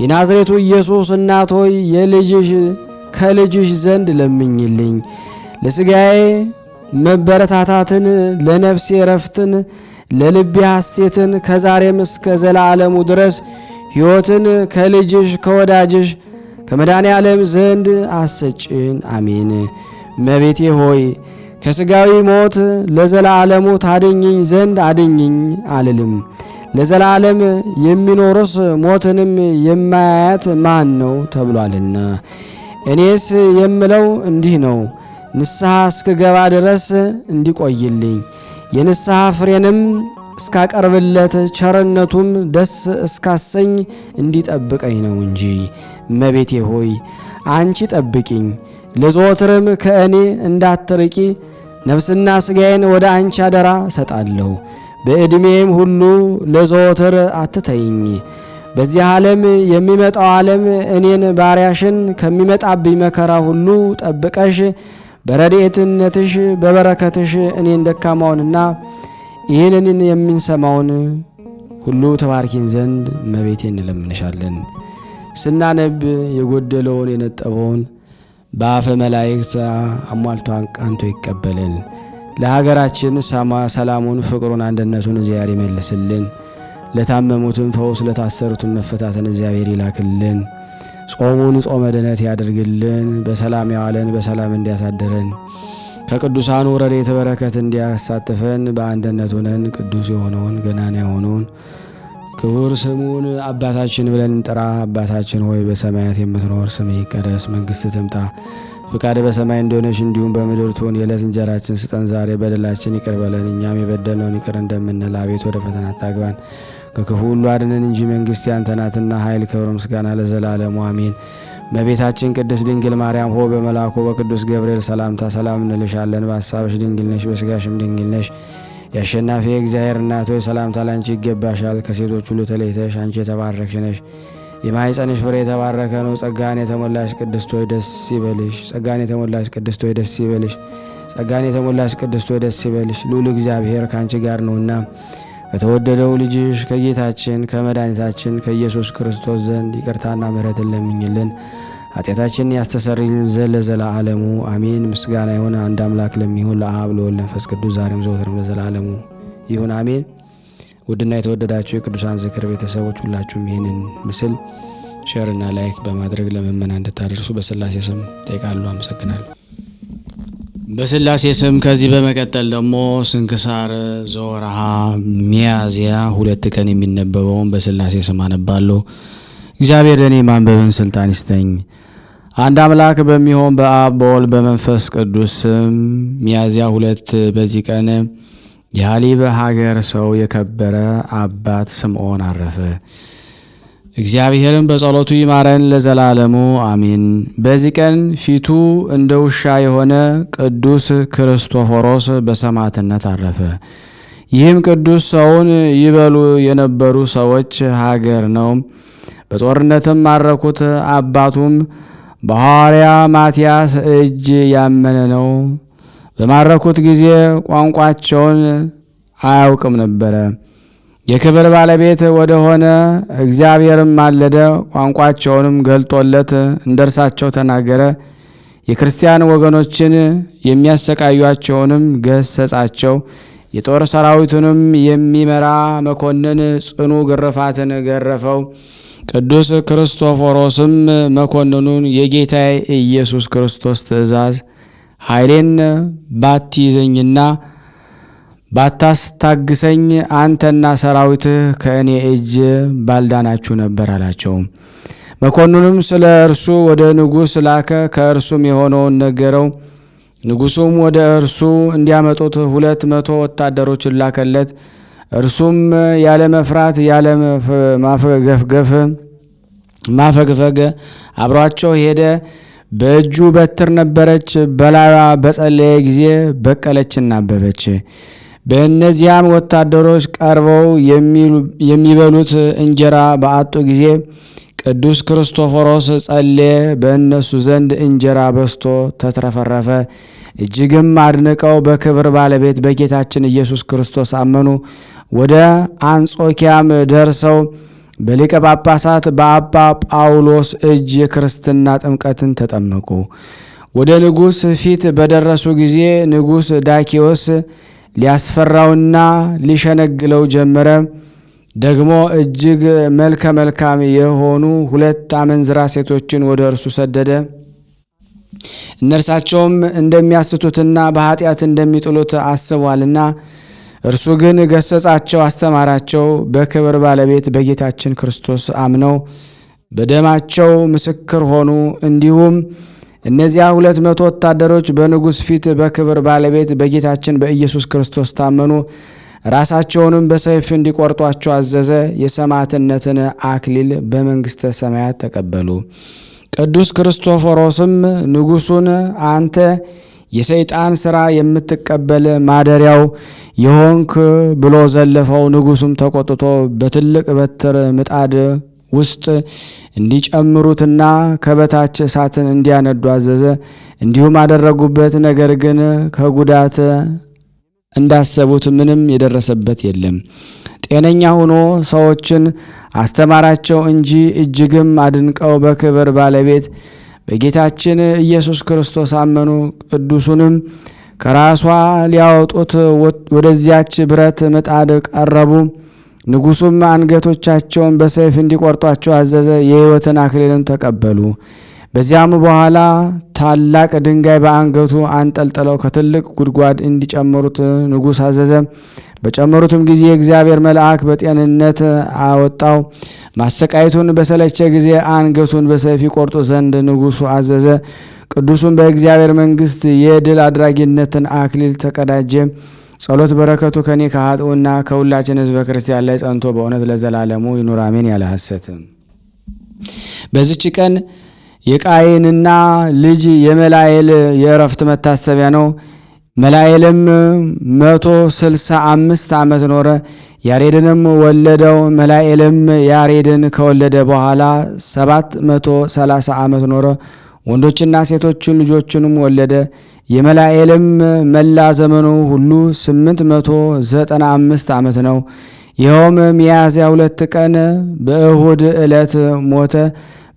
የናዝሬቱ ኢየሱስ እናት ሆይ ከልጅሽ ዘንድ ለምኝልኝ። ለሥጋዬ መበረታታትን፣ ለነፍሴ ረፍትን፣ ለልቤ ሐሴትን ከዛሬም እስከ ዘላለሙ ድረስ ሕይወትን ከልጅሽ ከወዳጅሽ ከመድኃኔ ዓለም ዘንድ አሰጭን። አሜን። እመቤቴ ሆይ ከሥጋዊ ሞት ለዘላለሙ ታድኝኝ ዘንድ አድኝኝ አልልም። ለዘላለም የሚኖርስ ሞትንም የማያያት ማን ነው ተብሏልና። እኔስ የምለው እንዲህ ነው፣ ንስሐ እስክገባ ድረስ እንዲቆይልኝ የንስሐ ፍሬንም እስካቀርብለት ቸርነቱም ደስ እስካሰኝ እንዲጠብቀኝ ነው እንጂ። እመቤቴ ሆይ አንቺ ጠብቂኝ፣ ለዘወትርም ከእኔ እንዳትርቂ ነፍስና ሥጋዬን ወደ አንቺ አደራ እሰጣለሁ። በዕድሜም ሁሉ ለዘወትር አትተይኝ። በዚህ ዓለም የሚመጣው ዓለም እኔን ባሪያሽን ከሚመጣብኝ መከራ ሁሉ ጠብቀሽ በረድኤትነትሽ በበረከትሽ እኔን ደካማውንና ይህንን የምንሰማውን ሁሉ ተባርኪን ዘንድ እመቤቴ እንለምንሻለን። ስናነብ የጎደለውን የነጠበውን በአፈ መላእክት አሟልቶ አንቃንቶ ይቀበልን። ለሀገራችን ሰላሙን፣ ፍቅሩን፣ አንድነቱን እግዚአብሔር ይመልስልን። ለታመሙትን ፈውስ፣ ለታሰሩትን መፈታትን እግዚአብሔር ይላክልን። ጾሙን ጾመ ድነት ያደርግልን። በሰላም ያዋለን በሰላም እንዲያሳድረን ከቅዱሳኑ ረድኤተ በረከት እንዲያሳትፈን በአንድነት ሆነን ቅዱስ የሆነውን ገናና የሆነውን ክቡር ስሙን አባታችን ብለን እንጥራ። አባታችን ሆይ በሰማያት የምትኖር ስምህ ይቀደስ፣ መንግሥትህ ትምጣ፣ ፍቃድህ በሰማይ እንደሆነች እንዲሁም በምድር ትሁን። የዕለት እንጀራችንን ስጠን ዛሬ፣ በደላችን ይቅር በለን እኛም የበደልነውን ይቅር እንደምንል፣ አቤቱ ወደ ፈተና አታግባን ከክፉ ሁሉ አድነን እንጂ መንግሥት ያንተ ናትና፣ ኃይል፣ ክብር፣ ምስጋና ለዘላለሙ አሜን። እመቤታችን ቅድስት ድንግል ማርያም ሆይ በመልአኩ በቅዱስ ገብርኤል ሰላምታ ሰላም እንልሻለን። በሐሳብሽ ድንግል ነሽ፣ በሥጋሽም ድንግል ነሽ። የአሸናፊ እግዚአብሔር እናት ሆይ ሰላምታ ላንቺ ይገባሻል። ከሴቶች ሁሉ ተለይተሽ አንቺ የተባረክሽ ነሽ፣ የማኅፀንሽ ፍሬ የተባረከ ነው። ጸጋን የተሞላሽ ቅድስት ሆይ ደስ ይበልሽ። ጸጋን የተሞላሽ ቅድስት ሆይ ደስ ይበልሽ። ጸጋን የተሞላሽ ቅድስት ሆይ ደስ ይበልሽ። ልዑል እግዚአብሔር ከአንቺ ጋር ነውና ከተወደደው ልጅሽ ከጌታችን ከመድኃኒታችን ከኢየሱስ ክርስቶስ ዘንድ ይቅርታና ምሕረትን ለምኝልን ኃጢአታችንን ያስተሰርይልን ዘንድ ለዘላለሙ አሜን። ምስጋና ይሁን አንድ አምላክ ለሚሆን ለአብ ለወልድ ለመንፈስ ቅዱስ ዛሬም ዘወትርም ለዘላለሙ ይሁን አሜን። ውድና የተወደዳችሁ የቅዱሳን ዝክር ቤተሰቦች ሁላችሁም ይህንን ምስል ሼርና ላይክ በማድረግ ለምእመናን እንድታደርሱ በሥላሴ ስም ጠይቃለሁ። አመሰግናለሁ። በሥላሴ ስም ከዚህ በመቀጠል ደግሞ ስንክሳር ዘወርኀ ሚያዝያ 2 ቀን የሚነበበውን በሥላሴ ስም አነባለሁ። እግዚአብሔር ለእኔ ማንበብን ስልጣን ይስጠኝ። አንድ አምላክ በሚሆን በአብ በወልድ በመንፈስ ቅዱስ ስም ሚያዝያ 2 በዚህ ቀን የሐሊብ ሀገር ሰው የከበረ አባት ስምዖን አረፈ። እግዚአብሔርም በጸሎቱ ይማረን ለዘላለሙ አሜን። በዚህ ቀን ፊቱ እንደ ውሻ የሆነ ቅዱስ ክርስቶፎሮስ በሰማዕትነት አረፈ። ይህም ቅዱስ ሰውን ይበሉ የነበሩ ሰዎች ሀገር ነው። በጦርነትም ማረኩት። አባቱም በሐዋርያ ማትያስ እጅ ያመነ ነው። በማረኩት ጊዜ ቋንቋቸውን አያውቅም ነበረ። የክብር ባለቤት ወደ ሆነ እግዚአብሔርም ማለደ። ቋንቋቸውንም ገልጦለት እንደርሳቸው ተናገረ። የክርስቲያን ወገኖችን የሚያሰቃዩአቸውንም ገሰጻቸው። የጦር ሰራዊቱንም የሚመራ መኮንን ጽኑ ግርፋትን ገረፈው። ቅዱስ ክርስቶፎሮስም መኮንኑን የጌታዬ ኢየሱስ ክርስቶስ ትእዛዝ ኃይሌን ባትይዘኝና ባታስታግሰኝ አንተና ሰራዊትህ ከእኔ እጅ ባልዳናችሁ ነበር አላቸው። መኮንኑም ስለ እርሱ ወደ ንጉሥ ላከ። ከእርሱም የሆነውን ነገረው። ንጉሡም ወደ እርሱ እንዲያመጡት 200 ወታደሮችን ላከለት። እርሱም ያለ መፍራት ያለ ማፈግፈግ አብሯቸው ሄደ። በእጁ በትር ነበረች። በላዩዋ በጸለየ ጊዜ በቀለችና አበበች። በእነዚያም ወታደሮች ቀርበው የሚበሉት እንጀራ በአጡ ጊዜ ቅዱስ ክርስቶፎሮስ ጸለየ። በእነሱ ዘንድ እንጀራ በዝቶ ተትረፈረፈ። እጅግም አድንቀው በክብር ባለቤት በጌታችን ኢየሱስ ክርስቶስ አመኑ። ወደ አንጾኪያም ደርሰው በሊቀ ጳጳሳት በአባ ጳውሎስ እጅ የክርስትና ጥምቀትን ተጠመቁ። ወደ ንጉሥ ፊት በደረሱ ጊዜ ንጉሥ ዳኪዎስ ሊያስፈራውና ሊሸነግለው ጀመረ። ደግሞ እጅግ መልከ መልካም የሆኑ 2 አመንዝራ ሴቶችን ወደ እርሱ ሰደደ። እነርሳቸውም እንደሚያስቱትና በኃጢአት እንደሚጥሉት አስቧልና፣ እርሱ ግን ገሰጻቸው፣ አስተማራቸው። በክብር ባለቤት በጌታችን ክርስቶስ አምነው በደማቸው ምስክር ሆኑ። እንዲሁም እነዚያ 200 ወታደሮች በንጉሥ ፊት በክብር ባለቤት በጌታችን በኢየሱስ ክርስቶስ ታመኑ። ራሳቸውንም በሰይፍ እንዲቆርጧቸው አዘዘ። የሰማዕትነትን አክሊል በመንግሥተ ሰማያት ተቀበሉ። ቅዱስ ክርስቶፎሮስም ንጉሡን አንተ የሰይጣን ሥራ የምትቀበል ማደሪያው የሆንክ ብሎ ዘለፈው። ንጉሡም ተቆጥቶ በትልቅ በትር ምጣድ ውስጥ እንዲጨምሩትና ከበታች እሳትን እንዲያነዱ አዘዘ። እንዲሁም አደረጉበት። ነገር ግን ከጉዳት እንዳሰቡት ምንም የደረሰበት የለም። ጤነኛ ሆኖ ሰዎችን አስተማራቸው እንጂ። እጅግም አድንቀው በክብር ባለቤት በጌታችን ኢየሱስ ክርስቶስ አመኑ። ቅዱሱንም ከራሷ ሊያወጡት ወደዚያች ብረት ምጣድ ቀረቡ። ንጉሡም አንገቶቻቸውን በሰይፍ እንዲቆርጧቸው አዘዘ። የሕይወትን አክሊልን ተቀበሉ። በዚያም በኋላ ታላቅ ድንጋይ በአንገቱ አንጠልጥለው ከትልቅ ጉድጓድ እንዲጨምሩት ንጉሥ አዘዘ። በጨመሩትም ጊዜ የእግዚአብሔር መልአክ በጤንነት አወጣው። ማሰቃየቱን በሰለቸ ጊዜ አንገቱን በሰይፍ ይቆርጡ ዘንድ ንጉሡ አዘዘ። ቅዱሱም በእግዚአብሔር መንግሥት የድል አድራጊነትን አክሊል ተቀዳጀ። ጸሎት በረከቱ ከኔ ከኃጥኡና ከሁላችን ሕዝበ ክርስቲያን ላይ ጸንቶ በእውነት ለዘላለሙ ይኑር አሜን። ያለ ሐሰት። በዚች ቀን የቃየንና ልጅ የመላኤል የእረፍት መታሰቢያ ነው። መላኤልም 165 ዓመት ኖረ፣ ያሬድንም ወለደው። መላኤልም ያሬድን ከወለደ በኋላ 730 ዓመት ኖረ፣ ወንዶችና ሴቶችን ልጆችንም ወለደ። የመላኤልም መላ ዘመኑ ሁሉ 895 ዓመት ነው። ይኸውም ሚያዝያ 2 ቀን በእሁድ ዕለት ሞተ።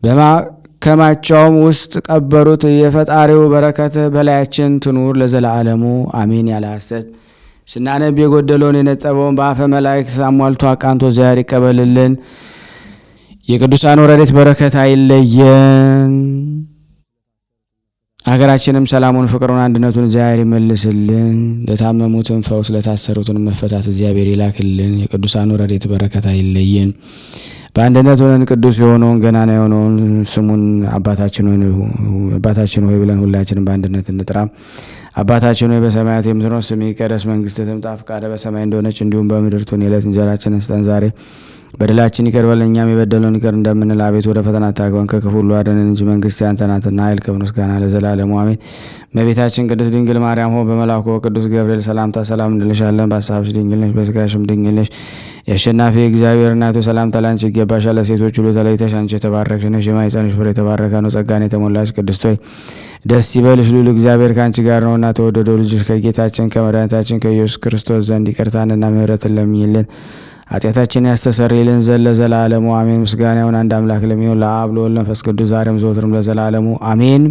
በማከማቻውም ውስጥ ቀበሩት። የፈጣሪው በረከት በላያችን ትኑር ለዘላለሙ አሜን። ያለ ሐሰት ስናነብ የጎደለውን የነጠበውን በአፈ መላእክት አሟልቶ አቃንቶ ዛሬ ይቀበልልን። የቅዱሳን ረድኤት በረከት አይለየን። ሀገራችንም ሰላሙን፣ ፍቅሩን፣ አንድነቱን እግዚአብሔር ይመልስልን። ለታመሙትን ፈውስ፣ ለታሰሩትን መፈታት እግዚአብሔር ይላክልን። የቅዱሳን ረድኤት በረከት አይለየን። በአንድነት ሆነን ቅዱስ የሆነውን ገናና የሆነውን ስሙን አባታችን ሆይ ብለን ሁላችንም በአንድነት እንጥራ። አባታችን ሆይ በሰማያት የምትኖር ስምህ ይቀደስ፣ መንግስትህ ትምጣ፣ ፈቃድህ በሰማይ እንደሆነች እንዲሁም በምድር ትሁን። የዕለት እንጀራችንን ስጠን ዛሬ፣ በደላችን ይቅር በለን እኛም የበደሉንን ይቅር እንደምንል፣ አቤት ወደ ፈተና አታግባን ከክፉ ሁሉ አድነን እንጂ መንግስት ያንተ ናትና ኃይል፣ ክብር፣ ምስጋና ለዘላለሙ አሜን። እመቤታችን ቅድስት ድንግል ማርያም ሆይ በመልአኩ ቅዱስ ገብርኤል ሰላምታ ሰላም እንልሻለን። በሐሳብሽ ድንግል ነሽ፣ በሥጋሽም ድንግል ነሽ። የአሸናፊ እግዚአብሔር እናቱ ሰላምታ ላንቺ ይገባሻል። ለሴቶች ሁሉ ተለይተሽ አንቺ የተባረክሽ ነሽ፣ የማኅፀንሽ ፍሬ የተባረከ ነው። ጸጋን የተሞላሽ ቅድስት ሆይ ደስ ይበልሽ፣ ልዑል እግዚአብሔር ከአንቺ ጋር ነውና፣ ተወደደው ልጅሽ ከጌታችን ከመድኃኒታችን ከኢየሱስ ክርስቶስ ዘንድ ይቅርታንና ምሕረትን ለምኝልን ኃጢአታችን ያስተሰርይልን ዘንድ ለዘላለሙ አሜን። ምስጋና ይሁን አንድ አምላክ ለሚሆን ለአብ ለወልድ ለመንፈስ ቅዱስ ዛሬም ዘወትርም ለዘላለሙ አሜን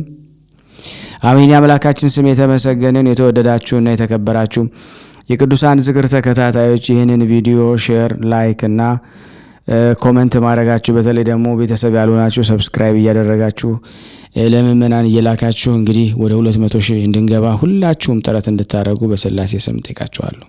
አሜን። የአምላካችን ስም የተመሰገነን። የተወደዳችሁና የተከበራችሁ የቅዱሳን ዝክር ተከታታዮች ይህንን ቪዲዮ ሼር፣ ላይክ እና ኮመንት ማድረጋችሁ፣ በተለይ ደግሞ ቤተሰብ ያልሆናችሁ ሰብስክራይብ እያደረጋችሁ ለምእመናን እየላካችሁ እንግዲህ ወደ 200 ሺህ እንድንገባ ሁላችሁም ጥረት እንድታደርጉ በስላሴ ስም ጠይቃችኋለሁ።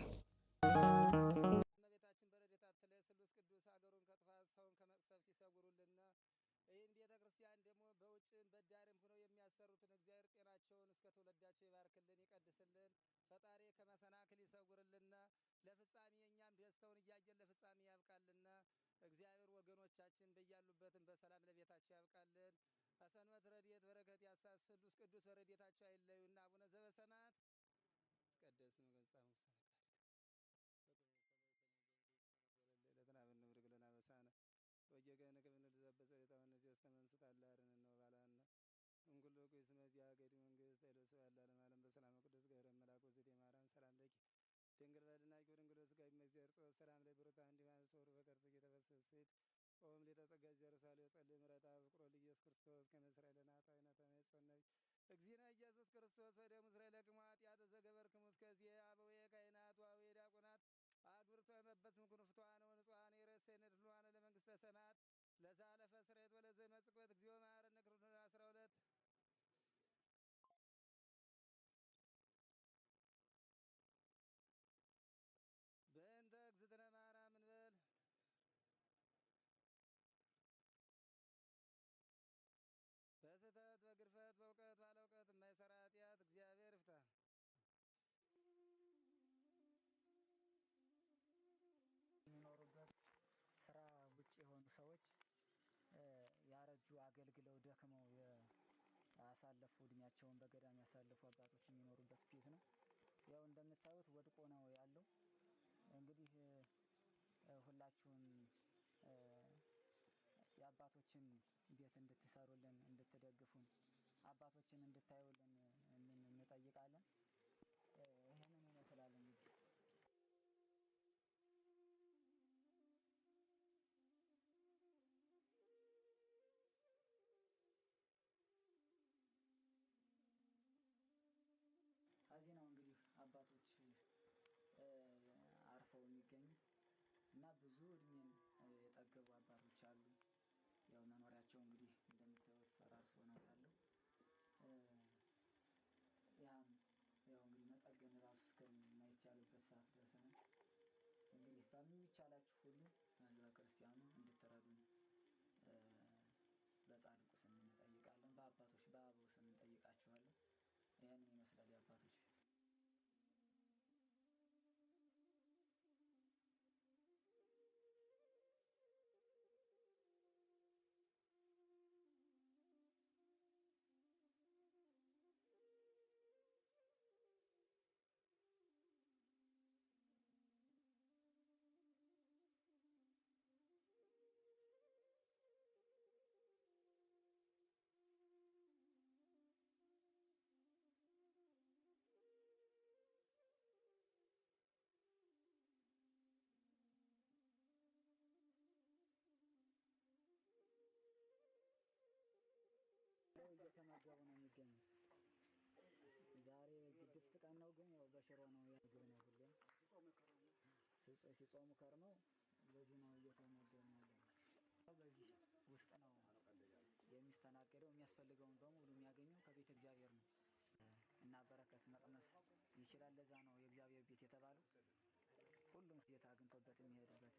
እግዚአብሔር ወገኖቻችን በያሉበትም በሰላም ለቤታቸው ያብቃልን። ከሰንበት ረድኤት በረከት ያሳስሉስ ቅዱስ በረድኤታቸው አይለዩና። አቡነ ዘበሰማያት ይትቀደስ ስምከ ተመንስት አላርን ነው ባላና እንኩሎ ኩይስ መዚያ ገዲ መንግስት አይለሰ ያላለ ማለም በሰላም ቅዱስ ገብረ መልአክ ወዘቴ ማርያም ሰላም ለኪ ድንግል በልና ይጎድንግሎ ስጋ ይመዘር ጾ ሰላም ላይ ብሩታ እንዲ ማለት ወሩ በቀርጽ የተፈሰሰት ኦም ለተጸጋ ዘርሳለ ጸልይ ምረታ ፍቅሮ ለኢየሱስ ክርስቶስ ከመስራኤል ለናታ አይነታ መጸነይ እግዚእነ ኢየሱስ ክርስቶስ ወደ እስራኤል ለቅማት ያተ ዘገበርክሙ እስከዚህ አበዌ ካህናት ወአበዌ ዲያቆናት አግብርቶ የመበስም ኩንፍቷን ወንጿን የረሰነ ድሏን ለመንግስተ ሰማያት ለዛለፈ ስሬት ወለዘ መጽቆት እግዚኦ መሐረነ ክርስቶስ 12 በእንተ እግዝእትነ ማርያም እንበል በስህተት በግርፈት በእውቀት ባለ እውቀት የማይሰራ ኃጢአት እግዚአብሔር ይፍታ። የሚኖሩበት ስራ ውጭ የሆኑ ሰዎች ያረጁ አገልግለው ደክመው ያሳለፉ እድሜያቸውን በገዳም ያሳለፉ አባቶች የሚኖሩበት ቤት ነው። ያው እንደምታዩት ወድቆ ነው ያለው። እንግዲህ ሁላችሁም የአባቶችን ቤት እንድትሰሩልን እንድትደግፉን አባቶችን እንድታዩልን እንጠይቃለን። ይሄንን ይመስላል እንግዲህ ከዚህ ነው እንግዲህ አባቶች አርፈው የሚገኙት እና ብዙ እድሜን የጠገቡ አባቶች አሉ። ያው መኖሪያቸው እንግዲህ እንደምታዩት ፈራርሶ ነው ያለው። ያው እንግዲህ መጠገን ራሱ እስከማይቻልበት ሰዓት ደርሰናል። እንግዲህ በሚቻላችሁ ሁሉ ህዝበ ክርስቲያኑ እንድትረዱን በጻድቁ ስም እንጠይቃለን። በአባቶች በአበው ስም እንጠይቃችኋለን። ይህንን ይመስላል የአባቶች ቤት። እየተመገቡ ነው የሚገኙት። ዛሬ ግድፍት ቀን ነው፣ ግን ያው በሽሮ ነው ያገኘ ነው ሁሌም ሲጾሙ ከርመው በዚህ ነው እየተመገቡ ያለው። በዚህ ውስጥ ነው የሚስተናገደው። የሚያስፈልገውን በሙሉ የሚያገኘው ከቤተ እግዚአብሔር ነው እና በረከት መቅመስ ይችላል። ለዛ ነው የእግዚአብሔር ቤት የተባለው። ሁሉም ጌታ አግኝቶበት የሚሄድበት